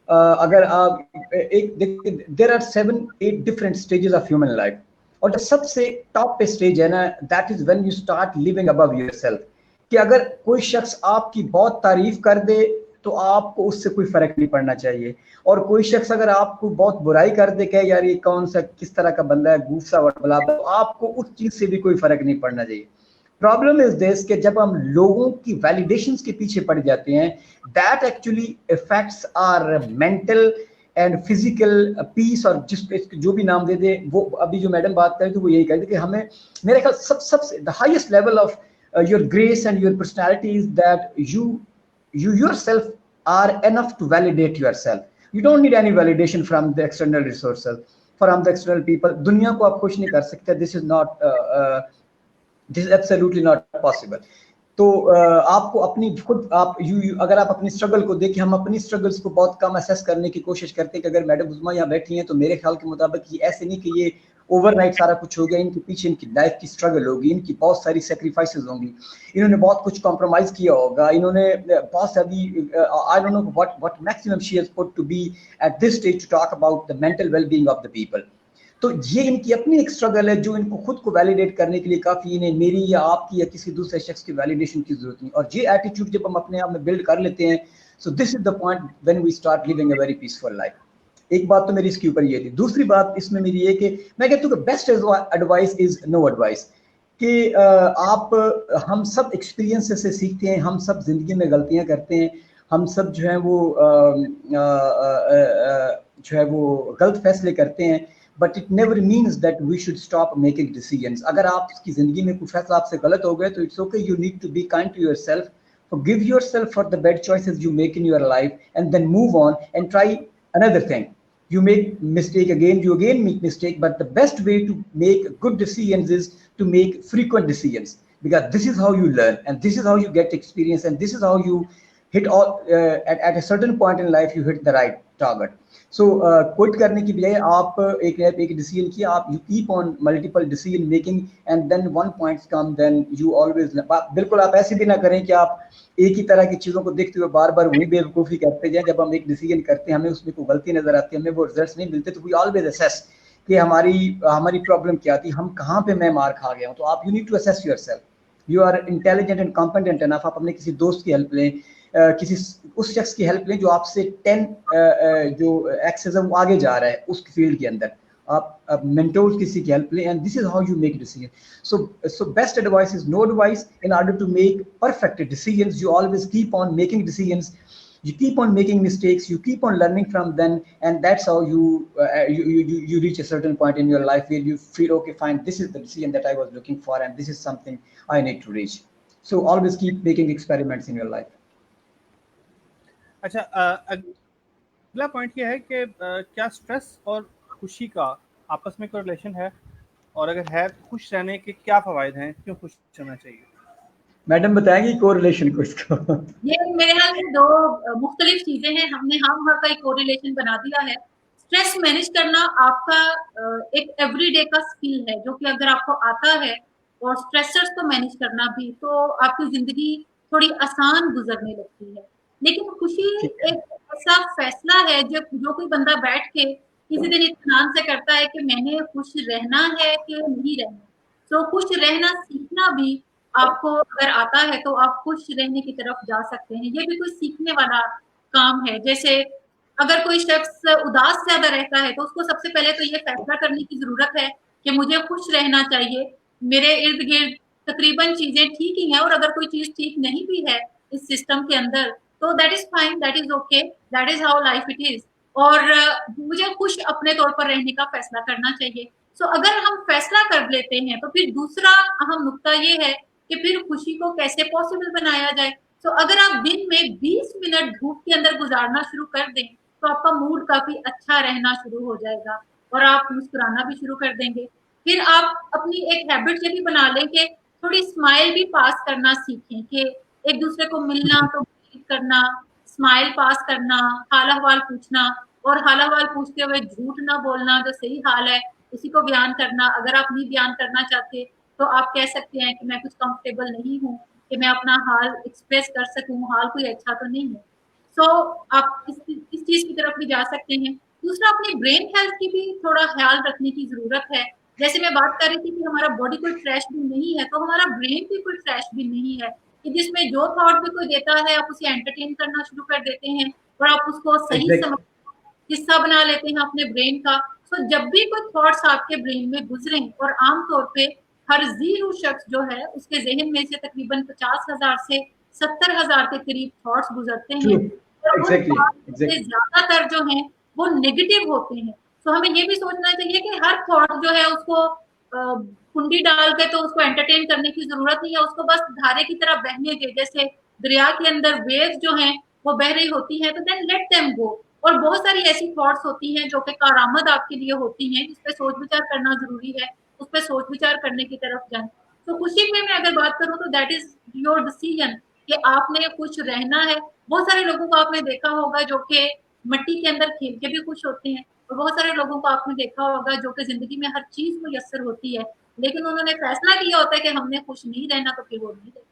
अगर आप एक there are 7-8 different stages of human life, और जो सबसे टॉप पे स्टेज है ना, that is when you start living above yourself. कि अगर कोई शख्स आपकी बहुत तारीफ कर दे तो आपको उससे कोई फर्क नहीं पड़ना चाहिए, और कोई शख्स अगर आपको बहुत बुराई कर दे, कहे यार ये कौन सा किस तरह का बंदा है, गुस्सा बला, तो आपको उस चीज से भी कोई फर्क नहीं पड़ना चाहिए। प्रॉब्लम इज दिस कि जब हम लोगों की वैलिडेशंस के पीछे पड़ जाते हैं, that actually effects our mental and physical peace, और जिस जो भी नाम दे दे वो, अभी जो मैडम बात करें तो वो यही कहते कि हमें, मेरे ख्याल सबसे the highest level of your grace and your personality is that you yourself are enough to validate yourself. You don't need any validation from the external resources. From the external people. दुनिया को आप खुश नहीं कर सकते, this is absolutely not possible. तो आपको अपनी खुद आप अगर आप अपनी स्ट्रगल को देखें, हम अपनी स्ट्रगल्स को बहुत कम असेस करने की कोशिश करते हैं कि अगर मैडम उज़्मा यहाँ बैठी हैं तो मेरे ख्याल के मुताबिक ये ऐसे नहीं कि ये ओवरनाइट सारा कुछ हो गया, इनके पीछे इनकी लाइफ की स्ट्रगल होगी, इनकी बहुत सारी सेक्रीफाइसेस होंगी, इन्होंने बहुत कुछ कॉम्प्रोमाइज किया होगा, इन्होंने बहुत सारी I don't know what maximum she has put to be at this stage to talk about the mental wellbeing of the people. तो ये इनकी अपनी एक स्ट्रगल है जो इनको खुद को वैलिडेट करने के लिए काफ़ी, इन्हें मेरी या आपकी या किसी दूसरे शख्स की वैलिडेशन की जरूरत नहीं। और ये एटीट्यूड जब हम अपने आप में बिल्ड कर लेते हैं, so this is the point when we start living a very peaceful life. एक बात तो मेरी इसके ऊपर ये थी। दूसरी बात इसमें मेरी ये कि मैं कहता हूँ कि best advice is no advice, कि हम सब एक्सपीरियंस से सीखते हैं, हम सब जिंदगी में गलतियाँ करते हैं, हम सब जो है वो गलत फैसले करते हैं, but it never means that we should stop making decisions. अगर आपकी जिंदगी में कोई फैसला आपसे गलत हो गया तो it's okay, you need to be kind to yourself, forgive yourself for the bad choices you make in your life, and then move on and try another thing. You make mistake again, you again make mistake, but the best way to make good decisions is to make frequent decisions, because this is how you learn and this is how you get experience and this is how you hit all at a certain point in life you hit the right target. So quit करने की बजाय आप एक decision किया, आप you keep on multiple decision making and then one point come, then you always, बिल्कुल आप ऐसे भी ना करें कि आप एक ही तरह की चीज़ों को देखते हुए बार बार वही बेवकूफ़ी करते जाएं। जब हम एक डिसीजन करते हैं, हमें उसमें कोई गलती नजर आती है, हमें वो रिजल्ट नहीं मिलते, तो वी ऑलवेज असेस कि हमारी प्रॉब्लम क्या थी, हम कहाँ पे मैं मार खा गया हूँ। तो आप you need to assess yourself, you are intelligent and competent enough. आप अपने किसी दोस्त की हेल्प लें, किसी उस शख्स की हेल्प लें जो आपसे 10 जो एक्सेस है वो आगे जा रहा है उसकी फील्ड के अंदर, आप मेंटोर किसी की हेल्प लें, and this is how you make decision. So best advice is no advice. In order to make perfect decisions you always keep on making decisions, you keep on making mistakes, you keep on learning from them, and that's how you reach a certain point in your life where you feel, okay fine, this is the decision that I was looking for and this is something I need to reach. So always keep making experiments in your life. अच्छा, अगला point ये है कि क्या stress और खुशी का आपस में कोई रिलेशन है, और अगर है तो खुश रहने के क्या फ़वाइद हैं, क्यों खुश रहना चाहिए? मैडम बताएंगी कोरिलेशन को इसको? ये मेरे ख्याल में दो मुख्तलिफ चीजें हैं, हमने हम का एक कोरिलेशन बना दिया है। स्ट्रेस मैनेज करना आपका एक एवरीडे का स्किल है, जो कि अगर आपको आता है, और स्ट्रेसर्स को मैनेज करना भी, तो आपकी जिंदगी थोड़ी आसान गुजरने लगती है। लेकिन खुशी एक ऐसा फैसला है जो कोई बंदा बैठ के किसी दिन इत्मीनान से करता है कि मैंने खुश रहना है कि नहीं रहना। तो खुश रहना सीखना भी आपको अगर आता है तो आप खुश रहने की तरफ जा सकते हैं। ये भी कोई सीखने वाला काम है। जैसे अगर कोई शख्स उदास ज्यादा रहता है तो उसको सबसे पहले तो ये फैसला करने की जरूरत है कि मुझे खुश रहना चाहिए, मेरे इर्द गिर्द तकरीबन चीजें ठीक ही हैं, और अगर कोई चीज ठीक नहीं भी है इस सिस्टम के अंदर तो that is fine, that is okay, that is how life it is. और मुझे खुश अपने तौर पर रहने का फैसला करना चाहिए। सो अगर हम फैसला कर लेते हैं तो फिर दूसरा अहम नुक्ता ये है कि फिर खुशी को कैसे पॉसिबल बनाया जाए। तो अगर आप दिन में 20 मिनट धूप के अंदर गुजारना शुरू कर दें तो आपका मूड काफी अच्छा रहना शुरू हो जाएगा और आप मुस्कुराना भी शुरू कर देंगे। फिर आप अपनी एक हैबिट ये भी बना लें कि थोड़ी स्माइल भी पास करना सीखें, कि एक दूसरे को मिलना तो करना, स्माइल पास करना, हाल अहवाल पूछना, और हाल अहवाल पूछते हुए झूठ ना बोलना, जो सही हाल है उसी को बयान करना। अगर आप नहीं बयान करना चाहते तो आप कह सकते हैं कि मैं कुछ कंफर्टेबल नहीं हूँ कि मैं अपना हाल एक्सप्रेस कर सकूं, हाल कोई अच्छा तो नहीं है। सो आप इस चीज की तरफ भी जा सकते हैं। दूसरा, अपने ब्रेन हेल्थ की भी थोड़ा ख्याल रखने की जरूरत है। जैसे मैं बात कर रही थी कि हमारा बॉडी कोई ट्रैश बिन नहीं है, तो हमारा ब्रेन भी कोई ट्रैश बिन नहीं है कि जिसमें जो थॉट भी कोई देता है आप उसे एंटरटेन करना शुरू कर देते हैं और आप उसको सही समझ हिस्सा बना लेते हैं अपने ब्रेन का। तो जब भी कोई थॉट्स आपके ब्रेन में गुजरे, और आमतौर पे हर 0 शख्स जो है उसके जहन में से तकरीबन 50,000 से 70,000 के करीब थॉट्स गुजरते हैं, ज्यादातर जो हैं वो नेगेटिव होते हैं। तो हमें ये भी सोचना चाहिए कि हर थॉट जो है उसको कुंडी डाल के तो उसको एंटरटेन करने की जरूरत नहीं है, उसको बस धारे की तरह बहने दे। जैसे दरिया के अंदर वेव्स जो हैं वो बह रही होती हैं, तो देन लेट देम गो। और बहुत सारी ऐसी थॉट्स होती हैं जो कि कारामद आपके लिए होती हैं, जिस पे सोच विचार करना ज़रूरी है, उस पे सोच विचार करने की तरफ जाएँ। तो खुशी में मैं अगर बात करूँ तो दैट इज़ योर डिसीजन कि आपने खुश रहना है। बहुत सारे लोगों को आपने देखा होगा जो कि मिट्टी के अंदर खेल के भी खुश होते हैं, और बहुत सारे लोगों को आपने देखा होगा जो कि ज़िंदगी में हर चीज़ मुयस्सर होती है, लेकिन उन्होंने फैसला किया होता है कि हमने खुश नहीं रहना, तो फिर वो नहीं रहते।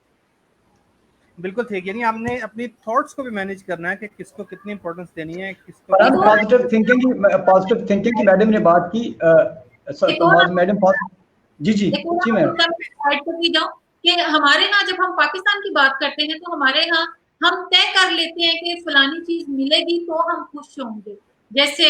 बिल्कुल ठीक, यानी आपने अपनी थॉट्स को भी मैनेज करना है कि किसको कितनी इंपॉर्टेंस देनी है, किसको एक और पॉजिटिव थिंकिंग की मैडम ने बात की, एक और मैडम जी जी एक और जी मैम। ऐड करती जाऊं कि हमारे यहाँ जब हम पाकिस्तान की बात करते हैं तो हमारे यहाँ हम तय कर लेते हैं कि फलानी चीज मिलेगी तो हम खुश होंगे। जैसे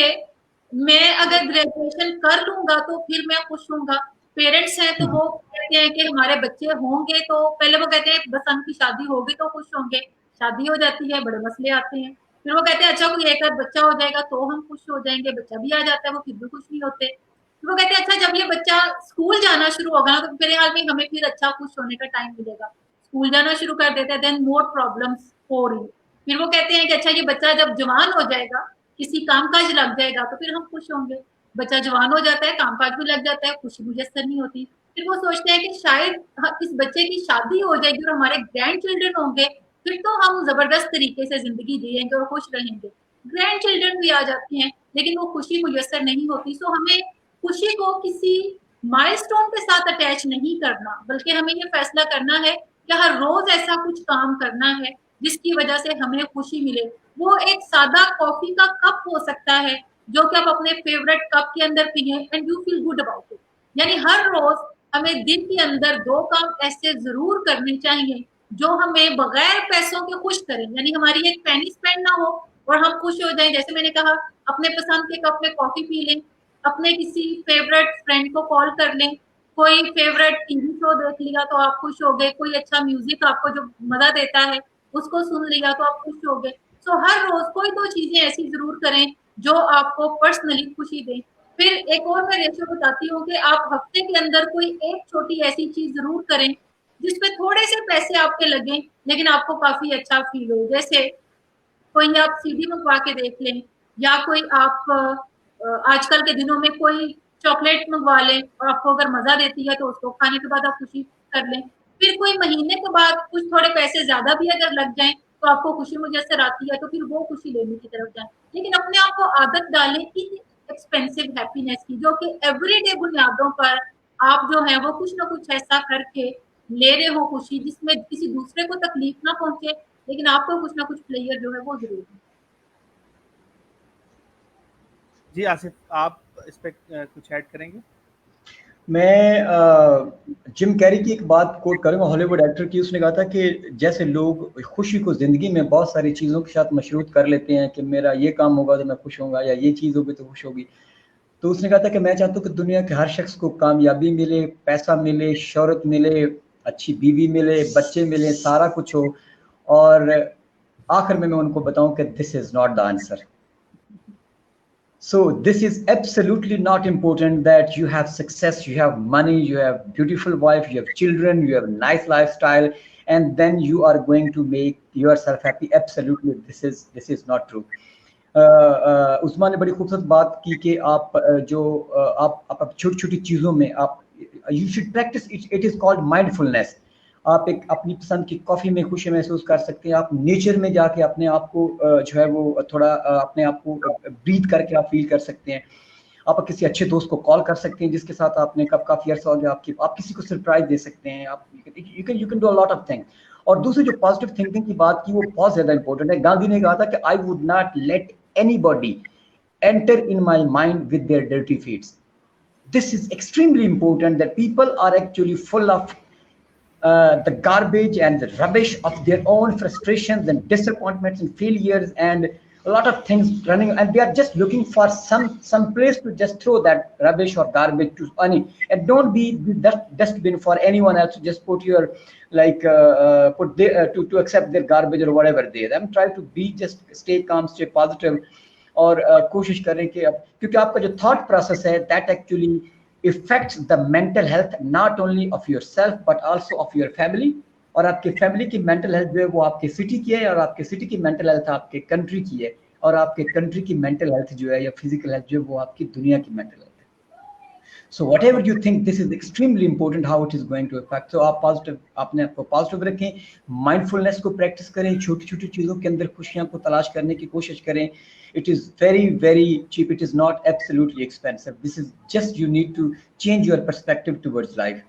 मैं अगर ग्रेजुएशन कर लूंगा तो फिर मैं खुश होऊंगा। पेरेंट्स हैं तो वो कहते हैं कि हमारे बच्चे होंगे, तो पहले वो कहते हैं बसंत की शादी होगी तो खुश होंगे, शादी हो जाती है, बड़े मसले आते हैं। फिर वो कहते हैं अच्छा कोई एक आध बच्चा हो जाएगा तो हम खुश हो जाएंगे, बच्चा भी आ जाता है, वो फिर भी खुश नहीं होते। वो कहते हैं अच्छा जब ये बच्चा स्कूल जाना शुरू होगा ना तो मेरे हाल में हमें फिर अच्छा खुश होने का टाइम मिलेगा। स्कूल जाना शुरू कर देते हैं, देन मोर प्रॉब्लम्स हो रही। फिर वो कहते हैं कि अच्छा ये बच्चा जब जवान हो जाएगा, किसी काम काज लग जाएगा तो फिर हम खुश होंगे। बच्चा जवान हो जाता है, काम काज भी लग जाता है, खुशी मुयस्सर नहीं होती। फिर वो सोचते हैं कि शायद इस बच्चे की शादी हो जाएगी और हमारे ग्रैंड चिल्ड्रन होंगे, फिर तो हम जबरदस्त तरीके से जिंदगी जिएंगे और खुश रहेंगे। ग्रैंड चिल्ड्रन भी आ जाते हैं लेकिन वो खुशी मुयस्सर नहीं होती। सो हमें खुशी को किसी माइलस्टोन के साथ अटैच नहीं करना, बल्कि हमें ये फैसला करना है कि हर रोज ऐसा कुछ काम करना है जिसकी वजह से हमें खुशी मिले। वो एक सादा कॉफी का कप हो सकता है जो कि आप अपने फेवरेट कप के अंदर पिए and you feel good about it. यानी हर रोज हमें दिन के अंदर 2 काम ऐसे जरूर करने चाहिए जो हमें बगैर पैसों के खुश करें। यानी हमारी एक पेनी स्पेंड ना हो और हम खुश हो जाएं। जैसे मैंने कहा, अपने पसंद के कप में कॉफी पी लें, अपने किसी फेवरेट फ्रेंड को कॉल कर लें, कोई फेवरेट टीवी शो देख लिया तो आप खुश हो गए, कोई अच्छा म्यूजिक आपको जो मजा देता है उसको सुन लिया तो आप खुश हो गए। सो हर रोज कोई 2 चीजें ऐसी जरूर करें जो आपको पर्सनली खुशी दें। फिर एक और मैं रेशियो बताती हूँ कि आप हफ्ते के अंदर कोई एक छोटी ऐसी चीज जरूर करें जिसपे थोड़े से पैसे आपके लगें लेकिन आपको काफी अच्छा फील हो। जैसे कोई आप सीडी मंगवा के देख लें, या कोई आप आजकल के दिनों में कोई चॉकलेट मंगवा लें और आपको अगर मजा देती है तो उसको खाने के बाद आप खुशी कर लें। फिर कोई महीने के बाद कुछ थोड़े पैसे ज्यादा भी अगर लग जाएं तो आपको खुशी मुयस्सर आती है तो फिर वो खुशी लेने की तरफ जाएं। लेकिन अपने आप को आदत डालें इन एक्सपेंसिव हैप्पीनेस की, जो कि एवरीडे बुनियादों पर आप जो है वो कुछ ना कुछ ऐसा करके ले रहे हो खुशी जिसमें किसी दूसरे को तकलीफ ना पहुंचे, लेकिन आपको कुछ ना कुछ प्लेयर जो है वो जरूर है। जी आसिफ, आप इस पे कुछ ऐड करेंगे? मैं जिम कैरी की एक बात कोट करूंगा, हॉलीवुड एक्टर की। उसने कहा था कि जैसे लोग खुशी को जिंदगी में बहुत सारी चीज़ों के साथ मशरूत कर लेते हैं कि मेरा ये काम होगा तो मैं खुश होऊंगा, या ये चीज़ होगी तो खुश होगी, तो उसने कहा था कि मैं चाहता हूँ कि दुनिया के हर शख्स को कामयाबी मिले, पैसा मिले, शोहरत मिले, अच्छी बीवी मिले, बच्चे मिले, सारा कुछ हो, और आखिर में मैं उनको बताऊं कि this is not the answer. So this is absolutely not important that you have success, you have money, you have beautiful wife, you have children, you have a nice lifestyle, and then you are going to make yourself happy. Absolutely, this is not true. Usman ने बड़ी खूबसूरत बात की कि आप जो आप छोटी छोटी चीज़ों में आप you should practice it is called mindfulness. आप एक अपनी पसंद की कॉफ़ी में खुशी महसूस कर सकते हैं. आप नेचर में जाके अपने आप को जो है वो थोड़ा अपने आप को ब्रीथ करके आप फील कर सकते हैं. आप किसी अच्छे दोस्त को कॉल कर सकते हैं जिसके साथ आपने काफ़ी अर्सा हो गया, आप किसी को सरप्राइज दे सकते हैं. आप you can do a lot of things. और दूसरी जो पॉजिटिव थिंकिंग की बात की वो बहुत ज़्यादा इंपॉर्टेंट है. गांधी ने कहा था कि I would not let anybody enter in my mind with their dirty feet. This is extremely important, that people are actually full of the garbage and the rubbish of their own frustrations and disappointments and failures and a lot of things running, and they are just looking for some place to just throw that rubbish or garbage to. And don't be that dustbin for anyone else to just put your to accept their garbage or whatever they are. I'm trying to be just stay calm, stay positive, और कोशिश करें कि क्योंकि आपका जो thought process है that actually affects the mental health not only of yourself but also of your family. और आपके फैमिली की मेंटल हेल्थ जो है वो आपके सिटी की है, और आपके सिटी की मेंटल हेल्थ आपके कंट्री की है. और आपके कंट्री की मेंटल हेल्थ जो है या फिजिकल हेल्थ जो है वो आपकी दुनिया की मेंटल हेल्थ है। So whatever you think, this is extremely important how it is going to affect. So आप पॉजिटिव, अपने आप को पॉजिटिव रखें, माइंडफुलनेस को प्रैक्टिस करें, छोटी छोटी चीज़ों के अंदर खुशियाँ को तलाश करने की कोशिश करें. It is very very cheap. It is not absolutely expensive. This is just you need to change your perspective towards life.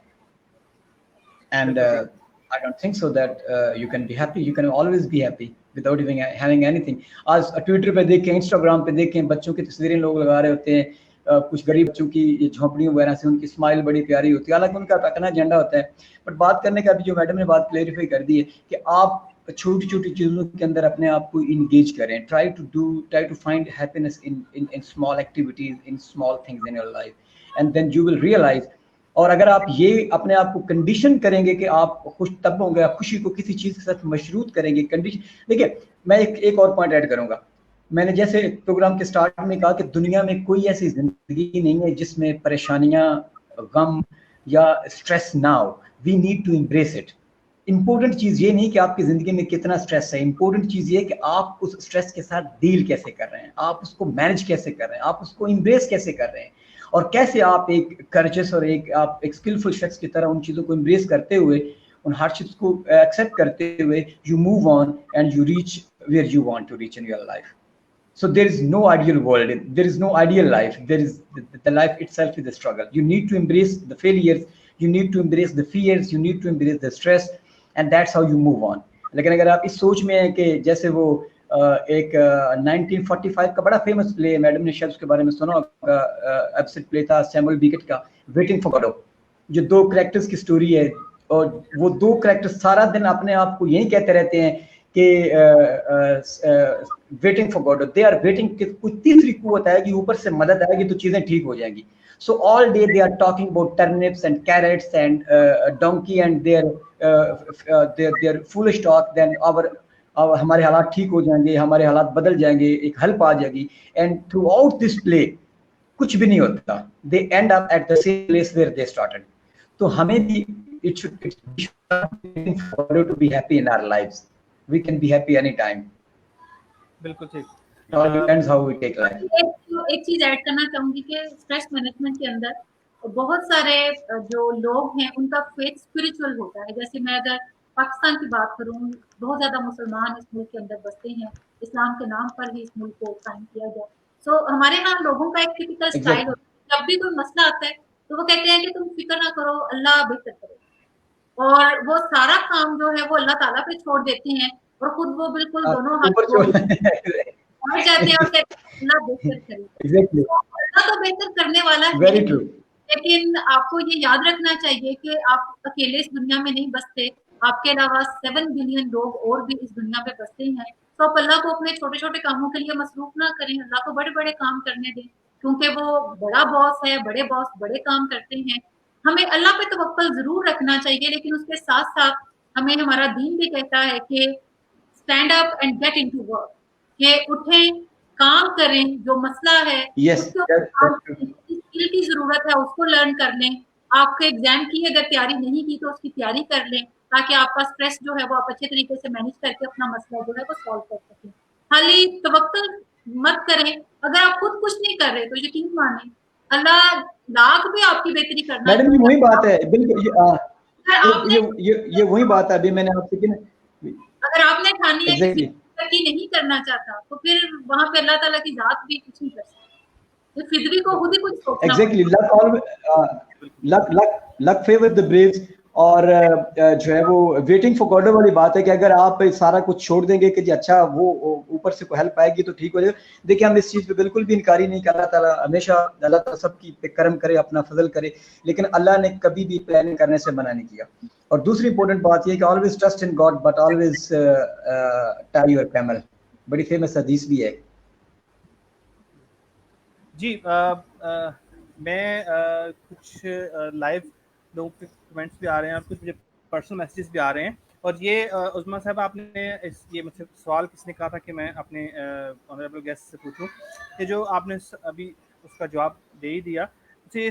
And I don't think so that you can be happy. You can always be happy without even having anything. आज Twitter पे देखें, Instagram पे देखें, बच्चों की तस्वीरें लोग लगा रहे होते हैं, कुछ गरीब बच्चों की ये झोंपड़ियों वगैरह से उनकी स्माइल बड़ी प्यारी होती है, हालांकि उनका अपना एजेंडा होता है. बट बात करने का अभी जो मैडम ने बात क्लेरिफाई कर दी है कि आप छोटी छोटी चीज़ों के अंदर अपने आप को इंगेज करें. Try to find happiness in small activities, in small things in your life, and then you will realise. और अगर आप ये अपने आप को कंडीशन करेंगे कि आप खुश तब होंगे, आप खुशी को किसी चीज़ के साथ मशरूत करेंगे. कंडीशन देखिए, मैं एक और पॉइंट ऐड करूंगा. मैंने जैसे प्रोग्राम के स्टार्ट में कहा कि दुनिया में कोई ऐसी जिंदगी नहीं है जिसमें परेशानियां, गम या स्ट्रेस ना हो. We need to embrace it. Important चीज़ ये नहीं कि आपकी ज़िंदगी में कितना स्ट्रेस है, इंपॉर्टेंट चीज़ ये कि आप उस स्ट्रेस के साथ डील कैसे कर रहे हैं, आप उसको मैनेज कैसे कर रहे हैं, आप उसको एम्ब्रेस कैसे कर रहे हैं, और कैसे आप एक कर्जस और एक स्किलफुल शख्स की तरह उन चीज़ों को एम्ब्रेस करते हुए, उन हार्डशिप्स को एक्सेप्ट करते हुए, you move on and you reach where you want to reach in your life. So there is no ideal world, there is no ideal life, there is the life itself is a struggle. You need to embrace the failures, you need to embrace the fears, you need to embrace the stress, and that's how you move on. लेकिन अगर आप इस सोच में हैं कि जैसे वो एक 1945 का बड़ा फेमस प्ले, मैडम ने शायद उसके बारे में सुना होगा, एब्सेंट प्ले था सैमुअल बीकेट का, वेटिंग फॉर गॉडो, जो दो कैरेक्टर्स की स्टोरी है. और वो दो कैरेक्टर्स सारा दिन अपने आप को यही कहते रहते हैं कि waiting for God, they are waiting कि कोई तीसरी कुव्वत आएगी, ऊपर से मदद आएगी तो चीजें ठीक हो जाएंगी. So all day they are talking about turnips and carrots and donkey and their foolish talk. Then हमारे हालात ठीक हो जाएंगे, हमारे हालात बदल जाएंगे, एक हेल्प आ जाएगी. And throughout this play कुछ भी नहीं होता. They end up at the same place where they started. तो हमें भी it should to be happy in our lives. We can be happy anytime. बिल्कुल ठीक. It all depends how we take life. एक चीज ऐड करना चाहूंगी कि स्ट्रेस मैनेजमेंट के अंदर बहुत सारे जो लोग हैं उनका फेथ स्पिरिचुअल होता है. जैसे मैं अगर पाकिस्तान की बात करूं, बहुत ज्यादा मुसलमान इस मुल्क के अंदर बसते हैं, इस्लाम के नाम पर ही इस मुल्क को कायम किया गया. सो हमारे यहाँ लोगों का एक टिपिकल स्टाइल होता है, जब भी कोई मसला आता है तो वो कहते हैं कि तुम फिक्र ना करो, अल्लाह बेहतर करे, और वो सारा काम जो है वो अल्लाह ताला पे छोड़ देते हैं और खुद वो बिल्कुल दोनों हाथ बैठ जाते हैं और कहते हैं अल्लाह बेहतर करे. Exactly. तो अल्लाह तो बेहतर करने वाला है. Very true. लेकिन आपको ये याद रखना चाहिए कि आप अकेले इस दुनिया में नहीं बसते, आपके अलावा 7 बिलियन लोग और भी इस दुनिया पे बसते हैं. तो आप अल्लाह को अपने छोटे छोटे कामों के लिए मसरूफ ना करें, अल्लाह को बड़े बड़े काम करने दें, क्योंकि वो बड़ा बॉस है, बड़े बॉस बड़े काम करते हैं. हमें अल्लाह पे तवक्कल जरूर रखना चाहिए, लेकिन उसके साथ साथ हमें हमारा दीन भी कहता है कि stand up and get into work, कि उठें, काम करें, जो मसला है स्किल की जरूरत है उसको लर्न कर लें. आपके एग्जाम की अगर तैयारी नहीं की तो उसकी तैयारी कर लें, ताकि आपका स्ट्रेस जो है वो आप अच्छे तरीके से मैनेज करके अपना मसला जो है वो सॉल्व कर सकें. खाली तवक्कल मत करें. अगर आप खुद कुछ नहीं कर रहे तो यकीन माने अल्लाह लाख भी आपकी बेहतरी करना. मैडम ये वही बात है, बिल्कुल ये वही बात है. अभी मैंने आपसे कि अगर आपने ठानी है कि नहीं करना चाहता तो फिर वहां पे अल्लाह ताला की जात भी कुछ नहीं कर सकती. तो फिदवी को खुद ही कुछ सोचना. Exactly. Luck favors the braves. और जो है वो वेटिंग फॉर गॉड वाली बात है कि अगर आप सारा कुछ छोड़ देंगे कि जी अच्छा वो ऊपर से कोई हेल्प आएगी तो ठीक हो जाएगा. देखिए हम इस चीज़ पे बिल्कुल भी इनकारी नहीं कर. अल्लाह ताला हमेशा, अल्लाह ताला सबकी पे करम करे, अपना फजल करे, लेकिन अल्लाह ने कभी भी प्लानिंग करने से मना नहीं किया. और दूसरी इंपॉर्टेंट बात ये कि always trust in God but always tie your camel. बड़ी फेमस हदीस भी है. जी मैं कुछ लाइव लोगों के कमेंट्स भी आ रहे हैं और कुछ मुझे पर्सनल मैसेजेस भी आ रहे हैं. और ये उस्मा साहब आपने ये मुझसे सवाल किसने कहा था कि मैं अपने ऑनरेबल गेस्ट से पूछूं, कि जो आपने अभी उसका जवाब दे ही दिया. मुझे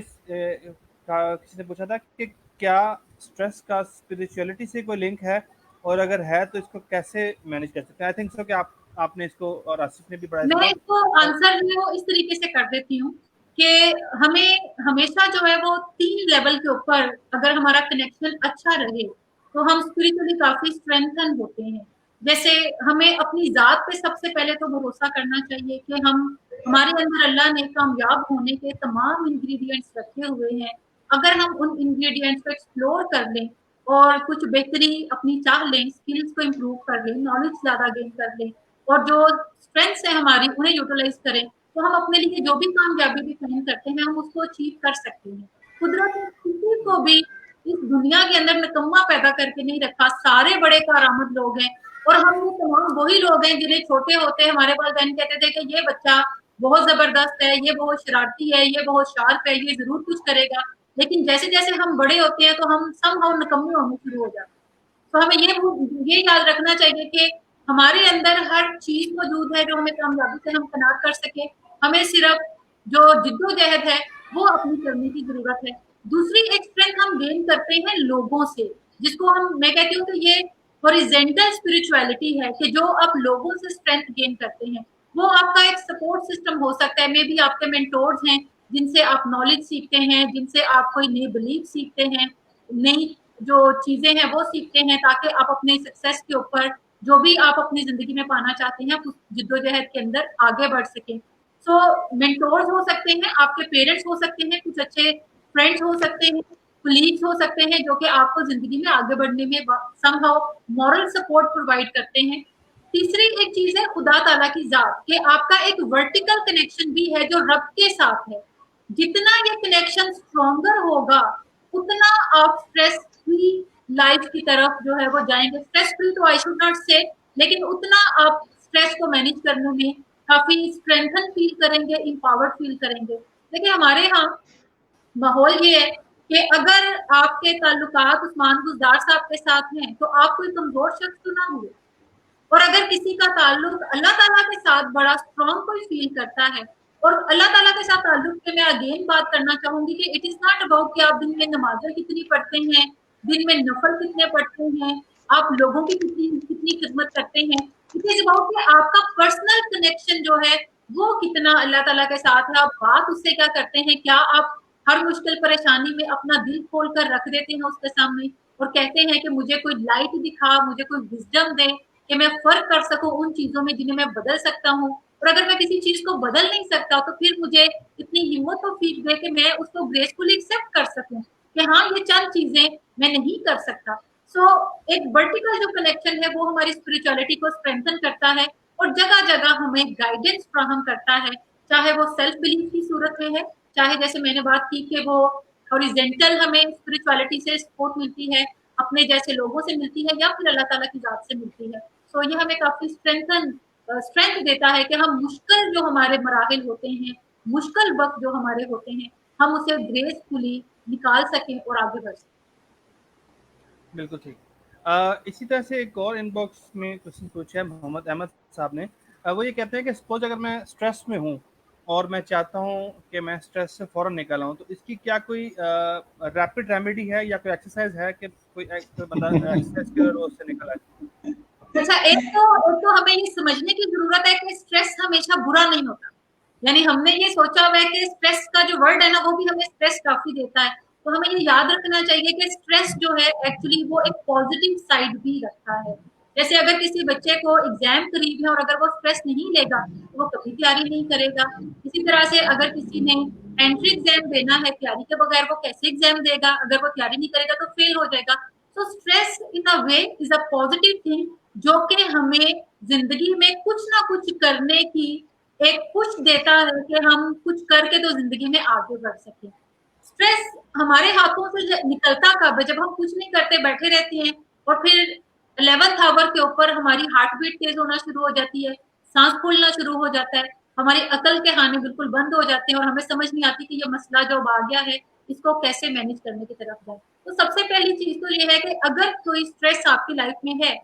किसी ने पूछा था कि क्या स्ट्रेस का स्पिरिचुअलिटी से कोई लिंक है, और अगर है तो इसको कैसे मैनेज कर सकते हैं. आई थिंक सो कि आप आपने इसको और आसिफ ने भी पढ़ा मैं है। इसको आंसर जो इस तरीके से कर देती हूँ कि हमें हमेशा जो है वो 3 लेवल के ऊपर अगर हमारा कनेक्शन अच्छा रहे तो हम स्पिरिचुअली काफी स्ट्रेंथन होते हैं। जैसे हमें अपनी जात पे सबसे पहले तो भरोसा करना चाहिए कि हमारे अंदर अल्लाह ने कामयाब होने के तमाम इंग्रेडिएंट्स रखे हुए हैं। अगर हम उन इंग्रेडिएंट्स को एक्सप्लोर कर लें और कुछ बेहतरी अपनी चाह लें, स्किल्स को इम्प्रूव कर लें, नॉलेज ज्यादा गेन कर लें और जो स्ट्रेंथ्स है हमारी उन्हें यूटिलाइज करें, तो हम अपने लिए जो भी कामयाबी भी क्लेम करते हैं हम उसको अचीव कर सकते हैं। कुदरत ने किसी को भी इस दुनिया के अंदर निकम्मा पैदा करके नहीं रखा, सारे बड़े कारामद लोग हैं और हम वो तमाम वही लोग हैं जिन्हें छोटे होते हमारे वालिदैन कहते थे कि ये बच्चा बहुत जबरदस्त है, ये बहुत शरारती है, ये बहुत शार्प है, ये जरूर कुछ करेगा। लेकिन जैसे जैसे हम बड़े होते हैं तो हम समहाउ निकम्मे होने शुरू हो जाते हैं। तो हमें ये याद रखना चाहिए कि हमारे अंदर हर चीज मौजूद है जो हमें कामयाबी से हम कनार कर सके। हमें सिर्फ जो जिद्दोजहद है वो अपनी करने की जरूरत है। दूसरी एक स्ट्रेंथ हम गेन करते हैं लोगों से, जिसको मैं कहती हूँ कि ये हॉरिजेंटल स्पिरिचुअलिटी है कि जो आप लोगों से स्ट्रेंथ गेन करते हैं। वो आपका एक सपोर्ट सिस्टम हो सकता है, मे बी आपके मेंटोर्स हैं जिनसे आप नॉलेज सीखते हैं, जिनसे आप कोई नई बिलीफ सीखते हैं, नई जो चीजें हैं वो सीखते हैं ताकि आप अपने सक्सेस के ऊपर जो भी आप अपनी जिंदगी में पाना चाहते हैं उस जिद्दोजहद के अंदर आगे बढ़ सकें। सो मेंटोर्स हो सकते हैं, आपके पेरेंट्स हो सकते हैं, कुछ अच्छे फ्रेंड्स हो सकते हैं, कोलीग्स हो सकते हैं जो कि आपको जिंदगी में आगे बढ़ने में समहाउ मॉरल सपोर्ट प्रोवाइड करते हैं। तीसरी एक चीज है खुदा ताला की जात कि आपका एक वर्टिकल कनेक्शन भी है जो रब के साथ है। जितना ये कनेक्शन स्ट्रॉन्गर होगा उतना आप स्ट्रेस फ्री लाइफ की तरफ जो है वो जाएंगे। स्ट्रेस फ्री तो आई शुड नॉट से, लेकिन उतना आप स्ट्रेस को मैनेज करने में काफी स्ट्रेंथन फील करेंगे, इंपावर्ड फील करेंगे। देखिए हमारे यहाँ माहौल ये है कि अगर आपके ताल्लुकात उस्मान गुजदार साहब के साथ हैं तो आप कोई कमजोर शख्स तो ना हुए, और अगर किसी का ताल्लुक अल्लाह ताला के साथ बड़ा स्ट्रॉन्ग कोई फील करता है, और अल्लाह ताला के साथ ताल्लुक पे मैं अगेन बात करना चाहूंगी कि इट इज नॉट अबाउट कि आप दिन में नमाजें कितनी पढ़ते हैं, दिन में नफल कितने पढ़ते हैं, आप लोगों की कितनी कितनी खिदमत करते हैं। इट इज अबाउट कि आपका पर्सनल कनेक्शन जो है वो कितना अल्लाह ताला के साथ है। आप बात उससे क्या करते हैं, क्या आप हर मुश्किल परेशानी में अपना दिल खोल कर रख देते हैं उसके सामने और कहते हैं कि मुझे कोई लाइट दिखा, मुझे कोई विजडम दे कि मैं फर्क कर सकूं उन चीजों में जिन्हें मैं बदल सकता हूँ। और अगर मैं किसी चीज को बदल नहीं सकता तो फिर मुझे इतनी हिम्मत और फीक दे कि मैं उसको ग्रेसफुली एक्सेप्ट कर सकूं कि हाँ ये चंद चीजें मैं नहीं कर सकता। सो एक वर्टिकल जो कनेक्शन है वो हमारी स्पिरिचुअलिटी को स्ट्रेंथन करता है और जगह जगह हमें गाइडेंस फ्राहम करता है, चाहे वो सेल्फ बिलीफ की सूरत में है, चाहे जैसे मैंने बात की कि वो हॉरिजेंटल हमें स्पिरिचुअलिटी से सपोर्ट मिलती है, अपने जैसे लोगों से मिलती है, या फिर अल्लाह ताला की जात से मिलती है। तो ये हमें काफी स्ट्रेंथ देता है कि हम मुश्किल जो हमारे मराहिल होते हैं, मुश्किल वक्त जो हमारे होते हैं, हम उसे ग्रेसफुली निकाल सकें और आगे बढ़ सकें। बिल्कुल ठीक। इसी तरह से एक और इनबॉक्स में क्वेश्चन पूछा है मोहम्मद अहमद साहब ने। वो ये कहते हैं कि सपोज अगर मैं स्ट्रेस में हूँ और मैं चाहता हूँ कि मैं स्ट्रेस से फ़ौरन निकल आऊँ, तो इसकी क्या कोई रैपिड रेमेडी है या कोई एक्सरसाइज है कि कोई बंदा स्ट्रेस के रोज से निकल आए? अच्छा, एक तो हमें ये समझने की जरूरत है कि स्ट्रेस हमेशा बुरा नहीं होता। यानी हमने ये सोचा हुआ है कि स्ट्रेस का जो वर्ड है ना वो भी हमें स्ट्रेस काफी देता है। तो हमें ये याद रखना चाहिए कि स्ट्रेस जो है एक्चुअली वो एक पॉजिटिव साइड भी रखता है। जैसे अगर किसी बच्चे को एग्जाम करीब है और अगर वो स्ट्रेस नहीं लेगा तो वो कभी तैयारी नहीं करेगा। इसी तरह से अगर किसी ने एंट्री एग्जाम देना है, तैयारी के बगैर वो कैसे एग्जाम देगा, अगर वो तैयारी नहीं करेगा तो फेल हो जाएगा। तो stress in a way is a positive thing जो कि हमें जिंदगी में कुछ ना कुछ करने की एक पुश देता है कि हम कुछ करके तो जिंदगी में आगे बढ़ सके। स्ट्रेस हमारे हाथों से निकलता कब है, जब हम कुछ नहीं करते बैठे रहते हैं और फिर 11th आवर के ऊपर हमारी हार्ट बीट तेज होना शुरू हो जाती है, सांस फूलना शुरू हो जाता है, हमारी अकल के खाने बिल्कुल बंद हो जाते हैं और हमें समझ नहीं आती कि ये मसला जो आ गया है इसको कैसे मैनेज करने की तरफ जाए। तो सबसे पहली चीज तो ये है कि अगर कोई स्ट्रेस आपकी लाइफ में है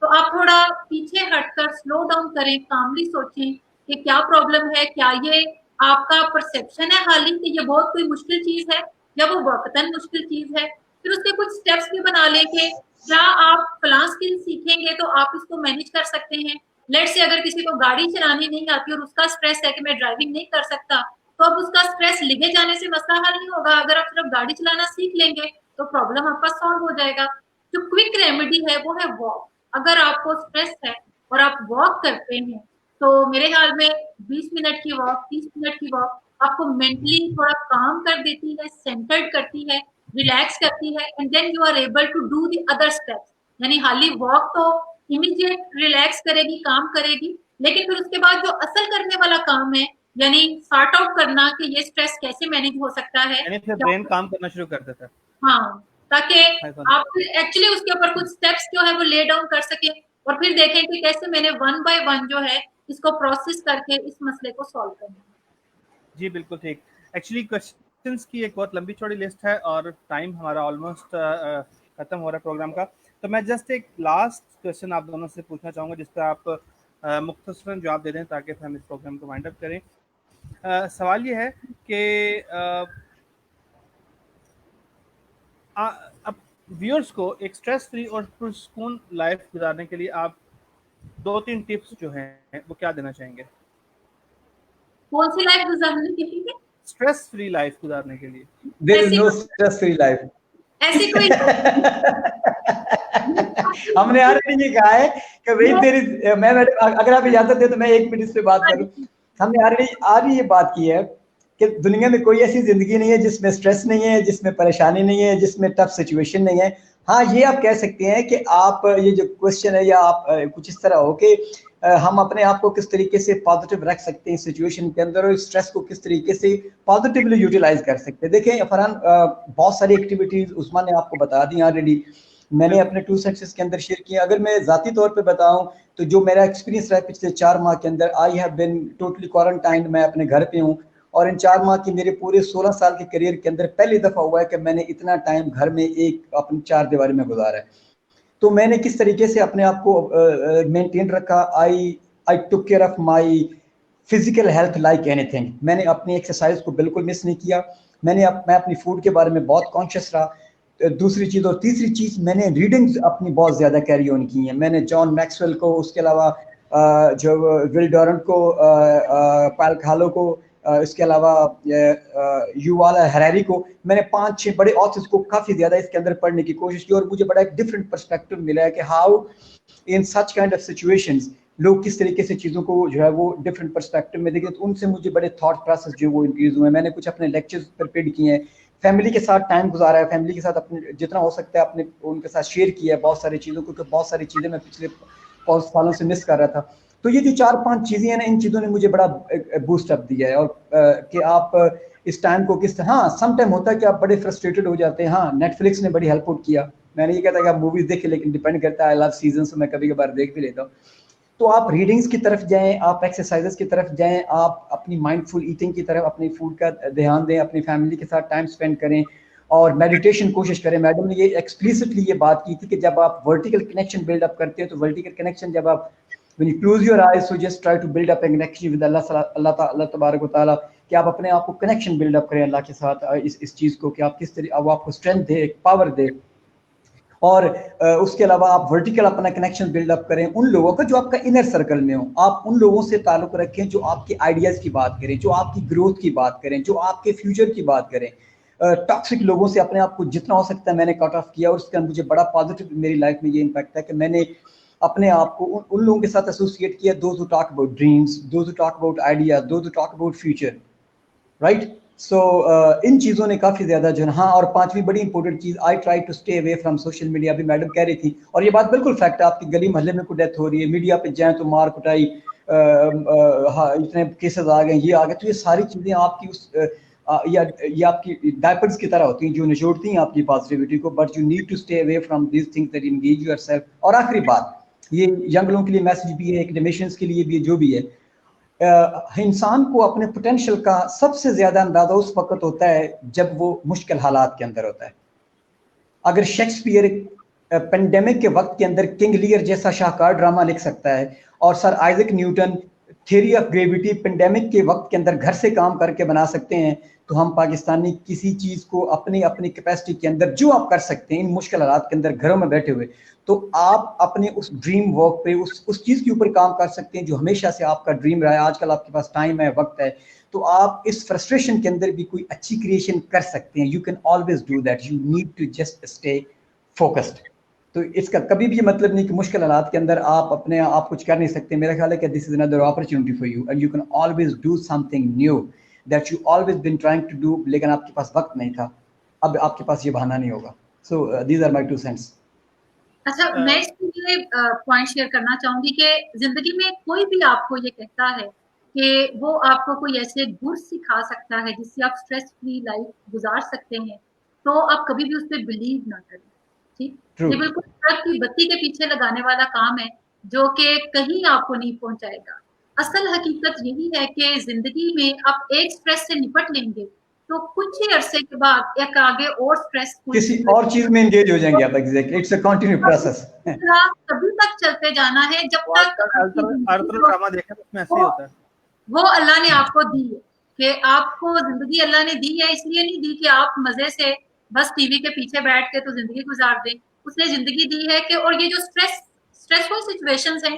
तो आप थोड़ा पीछे हटकर स्लो डाउन करें, कामली सोचें कि क्या प्रॉब्लम है, क्या ये आपका परसेप्शन है हाल ही कि ये बहुत कोई मुश्किल चीज है या वो वक्तन मुश्किल चीज है। फिर उसके कुछ स्टेप्स भी बना लें कि क्या आप फलां स्किल सीखेंगे तो आप इसको मैनेज कर सकते हैं, लेट से अगर किसी को गाड़ी चलानी नहीं आती और उसका स्ट्रेस है कि मैं ड्राइविंग नहीं कर सकता, तो अब उसका स्ट्रेस लिखे जाने से मसला हल नहीं होगा। अगर आप सिर्फ गाड़ी चलाना सीख लेंगे तो प्रॉब्लम आपका सॉल्व हो जाएगा। जो क्विक रेमेडी है वो है वॉक। अगर आपको स्ट्रेस है और आप वॉक करते हैं तो मेरे ख्याल में 20 मिनट की वॉक, 30 मिनट की वॉक आपको मेंटली थोड़ा काम कर देती है, सेंटर्ड करती है, रिलैक्स करती है, and then you are able to do the other steps. यानी हाली वॉक तो इमीडिएट रिलैक्स करेगी, काम करेगी, लेकिन फिर उसके बाद जो असल करने वाला काम है, यानी सॉर्ट आउट करना कि ये स्ट्रेस कैसे मैनेज हो सकता है, यानी फिर ब्रेन काम करना शुरू कर देता है। हाँ, ताकि आप एक्चुअली उसके ऊपर कुछ स्टेप्स जो है वो ले डाउन कर सके और फिर देखें कि कैसे मैंने वन बाय वन जो है इसको प्रोसेस करके इस मसले को सॉल्व करना है। जी बिल्कुल ठीक। एक्चुअली क्वेश्चंस की एक बहुत लंबी चौड़ी लिस्ट है और टाइम हमारा ऑलमोस्ट खत्म हो रहा है प्रोग्राम का, तो मैं जस्ट एक लास्ट क्वेश्चन आप दोनों से पूछना चाहूँगा जिस पर आप मुख्तसरन जवाब दे दें ताकि हम इस प्रोग्राम को वाइंड अप करें। सवाल ये है कि अब व्यूअर्स को एक स्ट्रेस फ्री और पुरसुकून लाइफ गुजारने के लिए आप 2-3 टिप्स जो हैं वो क्या देना चाहेंगे? कौन सी लाइफ गुजारने के लिए? स्ट्रेस फ्री लाइफ गुजारने के लिए। There is no stress free life. ऐसी कोई हमने ऑलरेडी ये कहा है कि भाई तेरी मैं अगर आप इजाजत दे तो मैं 1 मिनट इस पे बात करूं। हमने ऑलरेडी ये बात की है कि दुनिया में कोई ऐसी जिंदगी नहीं है जिसमें स्ट्रेस नहीं है, जिसमें परेशानी नहीं है, जिसमें टफ सिचुएशन नहीं है। हाँ, ये आप कह सकते हैं कि आप ये जो क्वेश्चन है या आप कुछ इस तरह हो कि हम अपने आप को किस तरीके से पॉजिटिव रख सकते हैं सिचुएशन के अंदर और स्ट्रेस को किस तरीके से पॉजिटिवली यूटिलाइज कर सकते हैं। देखें फरहान, बहुत सारी एक्टिविटीज उस्मा ने आपको बता दी ऑलरेडी, मैंने अपने 2 सेक्शंस के अंदर शेयर किया। अगर मैं जाती तौर पे बताऊं तो जो मेरा एक्सपीरियंस रहा पिछले 4 माह के अंदर, I have been totally quarantined, मैं अपने घर पे हूँ और इन 4 माह की मेरे पूरे 16 साल के करियर के अंदर पहली दफा हुआ है कि मैंने इतना टाइम घर में एक अपनी 4 दीवारी में गुजारा है। तो मैंने किस तरीके से अपने आप को मेंटेन रखा, I took care of my physical health like anything. मैंने अपनी एक्सरसाइज को बिल्कुल मिस नहीं किया। मैं अपनी फूड के बारे में बहुत कॉन्शियस रहा। दूसरी चीज़ और तीसरी चीज़, मैंने रीडिंग्स अपनी बहुत ज़्यादा कैरी ऑन की हैं। मैंने जॉन मैक्सवेल को, उसके अलावा जो विल डोरेंट को, पाल खालो को, इसके अलावा युवाल हरारी को, मैंने 5-6 बड़े ऑथर्स को काफ़ी ज़्यादा इसके अंदर पढ़ने की कोशिश की और मुझे बड़ा एक डिफरेंट पर्सपेक्टिव मिला है कि how in such kind of situations लोग किस तरीके से चीज़ों को जो है वो डिफरेंट पर्सपेक्टिव में देखें। तो उनसे मुझे बड़े थॉट प्रोसेस जो वो इंक्रीज हुए हैं। मैंने कुछ अपने लेक्चर्स प्रिपेयर किए हैं, फैमिली के साथ टाइम गुजारा है, फैमिली के साथ अपने जितना हो सकता है अपने उनके साथ शेयर किया है बहुत सारी चीज़ों को, क्योंकि बहुत सारी चीज़ें मैं पिछले 5 सालों से मिस कर रहा था। तो ये जो 4-5 चीज़ें हैं ना, इन चीज़ों ने मुझे बड़ा बूस्टअप दिया है। और कि आप इस टाइम को किस तरह, हाँ सम टाइम होता है कि आप बड़े फ्रस्ट्रेटेड हो जाते हैं। हाँ, नेटफ्लिक्स ने बड़ी हेल्प आउट किया। मैंने ये कहता कि आप मूवीज देखें, लेकिन डिपेंड करता है, आई लव सीजन, से मैं कभी कभार देख भी लेता हूँ। तो आप रीडिंग्स की तरफ जाएं, आप एक्सरसाइजेस की तरफ जाएं, आप अपनी माइंडफुल ईटिंग की तरफ, अपनी फूड का ध्यान दें, अपनी फैमिली के साथ टाइम स्पेंड करें और मेडिटेशन कोशिश करें। मैडम ने ये एक्सप्लिसिटली ये बात की थी कि जब आप वर्टिकल कनेक्शन बिल्ड अप करते हैं, तो वर्टिकल कनेक्शन जब आप when you close your eyes, so just try to build up a connection with अल्लाह तबारक व तआला, कि आप अपने आप को कनेक्शन बिल्ड अप करें अल्लाह के साथ, इस चीज़ को कि आप किस तरह वो आपको स्ट्रेंथ दे, एक पावर दे। और उसके अलावा आप वर्टिकल अपना कनेक्शन बिल्डअप करें उन लोगों का जो आपका इनर सर्कल में हो। आप उन लोगों से ताल्लुक रखें जो आपके आइडियाज़ की बात करें, जो आपकी ग्रोथ की बात करें, जो आपके फ्यूचर की बात करें। टॉक्सिक लोगों से अपने आप को जितना हो सकता है मैंने कट ऑफ किया और उसका मुझे बड़ा पॉजिटिव मेरी लाइफ में ये इम्पैक्ट है कि मैंने अपने आप को उन लोगों के साथ एसोसिएट किया, those who talk about dreams, those who talk about ideas, those who talk about future, right. So इन चीज़ों ने काफ़ी ज़्यादा जो है। हाँ, और 5वीं बड़ी इंपॉर्टेंट चीज़, I try to stay away from social media. अभी मैडम कह रही थी और ये बात बिल्कुल फैक्ट है, आपकी गली मोहल्ले में कोई डेथ हो रही है, मीडिया पे जाएँ तो मार कुटाई, हाँ इतने केसेस आ गए, ये आ गए, तो ये सारी चीज़ें आपकी उस ये आपकी डायपर्स की तरह होती हैं जो निचोड़ती हैं आपकी पॉजिटिविटी को। But you need to stay away from these things that engage yourself. और आखिरी बात, ये यंग लोगों के लिए मैसेज भी है, एकेडमिशियंस के लिए भी, जो भी है, इंसान को अपने पोटेंशियल का सबसे ज्यादा अंदाजा उस वक्त होता है जब वो मुश्किल हालात के अंदर होता है। अगर शेक्सपियर पेंडेमिक के वक्त के अंदर किंग लियर जैसा शाहकार ड्रामा लिख सकता है और sir Isaac Newton theory of gravity pandemic के वक्त के अंदर घर से काम करके बना सकते हैं, तो हम पाकिस्तानी किसी चीज़ को अपनी अपनी कैपेसिटी के अंदर जो आप कर सकते हैं इन मुश्किल हालात के अंदर घरों में बैठे हुए, तो आप अपने उस ड्रीम वर्क पे उस चीज़ के ऊपर काम कर सकते हैं जो हमेशा से आपका ड्रीम रहा है। आजकल आपके पास टाइम है, वक्त है, तो आप इस फ्रस्ट्रेशन के अंदर भी कोई अच्छी क्रिएशन कर सकते हैं। You can always do that, you need to just stay focused. तो इसका कभी भी ये मतलब नहीं कि मुश्किल हालात के अंदर आप अपने आप कुछ कर नहीं सकते। मेरा ख्याल है कि this is another opportunity for you and you can always do something new that you always been trying to do, लेकिन आपके पास वक्त नहीं था, अब आपके पास ये बहाना नहीं होगा। So these are my 2 cents. अच्छा, मैं इसके लिए पॉइंट शेयर करना चाहूंगी कि जिंदगी में कोई भी आपको ये कहता है कि वो आपको कोई ऐसे गुर सिखा सकता है जिससे आप स्ट्रेस फ्री लाइफ गुजार सकते हैं, तो आप कभी भी उस पर बिलीव ना करें। ठीक, ये बिल्कुल ट्रक की बत्ती के पीछे लगाने वाला काम है जो कि कहीं आपको नहीं पहुंचाएगा। असल हकीकत यही है कि जिंदगी में आप एक स्ट्रेस से निपट लेंगे तो कुछ ही अरसे के बाद एक आगे और स्ट्रेस किसी और चीज में एंगेज हो जाएंगे आप। Exactly, it's a continue process. तभी तक चलते जाना है जब तक ड्रामा देखें तो उसमें ऐसे ही होता है। वो अल्लाह ने आपको दी है कि आपको जिंदगी अल्लाह ने दी है, इसलिए नहीं दी कि आप मजे से बस टीवी के पीछे बैठ के तो जिंदगी गुजार दें। उसने जिंदगी दी है कि, और ये जो स्ट्रेसफुल सिचुएशंस हैं,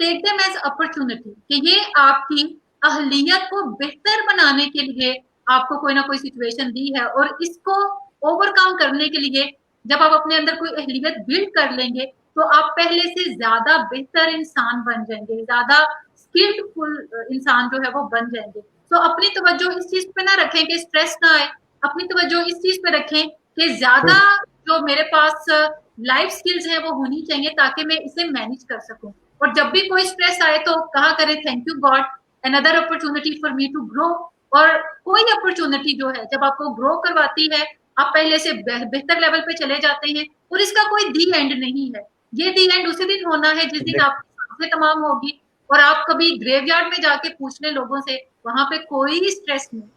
टेक देम एज अपॉर्चुनिटी कि ये आपकी अहलियत को बेहतर बनाने के लिए आपको कोई ना कोई सिचुएशन दी है, और इसको ओवरकम करने के लिए जब आप अपने अंदर कोई अहलियत बिल्ड कर लेंगे तो आप पहले से ज्यादा बेहतर इंसान बन जाएंगे, ज्यादा स्किल्डफुल इंसान जो है वो बन जाएंगे। तो अपनी तवज्जो इस चीज पे ना रखें कि स्ट्रेस ना आए, अपनी तवज्जो इस चीज पे रखें कि ज्यादा जो मेरे पास लाइफ स्किल्स हैं वो होनी चाहिए ताकि मैं इसे मैनेज कर सकूं। और जब भी कोई स्ट्रेस आए तो कहा करें thank you God, another opportunity for me to grow. और कोई अपॉर्चुनिटी जो है जब आपको ग्रो करवाती है, आप पहले से बेहतर लेवल पे चले जाते हैं, और इसका कोई दी एंड नहीं है। ये दी एंड उसी दिन होना है जिस दिन आपकी सांसें तमाम होगी और आप कभी ग्रेवयार्ड में जाके पूछ लें लोगों से, वहां पे कोई स्ट्रेस नहीं,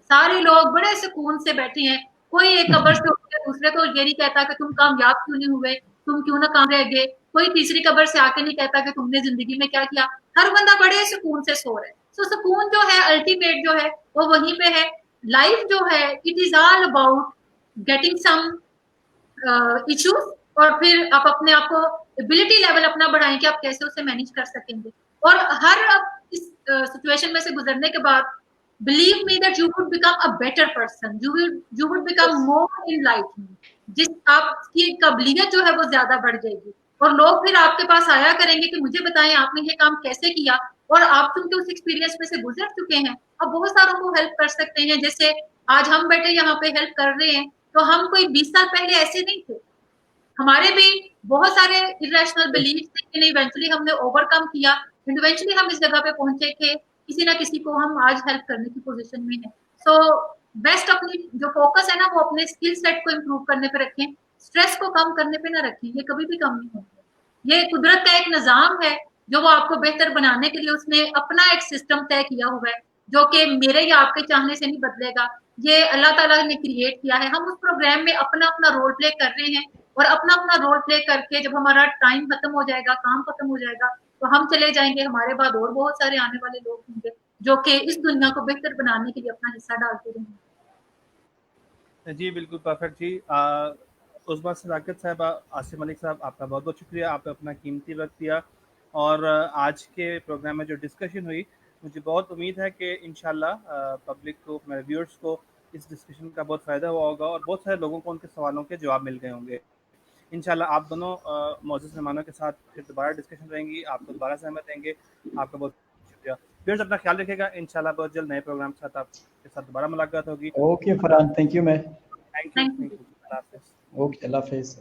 सारे लोग बड़े सुकून से बैठे हैं। कोई एक कब्र से उठ दूसरे को ये नहीं कहता कि तुम कामयाब क्यों नहीं हुए, तुम क्यों ना काम रह गए। कोई तीसरी कब्र से आके नहीं कहता कि तुमने जिंदगी में क्या किया। हर बंदा बड़े सुकून से सो रहा है। तो सुकून जो है अल्टीमेट जो है वो वहीं पे है। लाइफ जो है it is all about getting some issues, और फिर आप अपने आप को एबिलिटी लेवल अपना बढ़ाएं कि आप कैसे उसे मैनेज कर सकेंगे। और हर इस सिचुएशन में से गुजरने के बाद believe me that you would become a better person, you would become more enlightened, जिस आपकी काबिलियत जो है वो ज्यादा बढ़ जाएगी और लोग फिर आपके पास आया करेंगे कि मुझे बताएं आपने ये काम कैसे किया। और आप चूंकि उस एक्सपीरियंस में से गुजर चुके हैं, आप बहुत सारों को हेल्प कर सकते हैं। जैसे आज हम बैठे यहाँ पे हेल्प कर रहे हैं, तो हम कोई 20 साल पहले ऐसे नहीं थे, हमारे भी बहुत सारे इरेशनल बिलीफ थे, लेकिन इवेंचुअली हमने ओवरकम किया, इवेंचुअली हम इस जगह पे पहुंचे कि किसी ना किसी को हम आज हेल्प करने की पोजीशन में हैं। सो बेस्ट अपनी जो फोकस है ना वो अपने स्किल सेट को इम्प्रूव करने पे रखें, स्ट्रेस को कम करने पे ना रखें, ये कभी भी कम नहीं होगा। ये कुदरत का एक निजाम है जो वो आपको बेहतर बनाने के लिए उसने अपना एक सिस्टम तय किया हुआ है, जो कि मेरे या आपके चाहने से नहीं बदलेगा। ये अल्लाह ताला ने क्रिएट किया है, हम उस प्रोग्राम में अपना अपना रोल प्ले कर रहे हैं, और अपना अपना रोल प्ले करके जब हमारा टाइम खत्म हो जाएगा, काम खत्म हो जाएगा, तो हम चले जाएंगे, हमारे बाद और बहुत सारे आने वाले लोग होंगे जो कि इस दुनिया को बेहतर बनाने के लिए अपना हिस्सा डालते रहेंगे। जी बिल्कुल परफेक्ट जी। उस्मा सदाकत साहब, आसिम मलिक साहब, आपका बहुत बहुत शुक्रिया, आपने अपना कीमती वक्त दिया। और आज के प्रोग्राम में जो डिस्कशन हुई, मुझे बहुत उम्मीद है कि इंशाल्लाह पब्लिक को, मेरे व्यूअर्स को इस डिस्कशन का बहुत फ़ायदा हुआ होगा और बहुत सारे लोगों को उनके सवालों के जवाब मिल गए होंगे। इंशाल्लाह आप दोनों मौजूद मेहमानों के साथ फिर दोबारा डिस्कशन रहेंगी, आपको दोबारा सहमत देंगे। आपका बहुत शुक्रिया। फिर अपना ख्याल रखिएगा, इंशाल्लाह बहुत जल्द नए प्रोग्राम के साथ आपके साथ दोबारा मुलाकात होगी। Okay Farhan, thank you. मैं थैंक यू। अल्लाह हाफिज़। ओके, अल्लाह हाफिज़।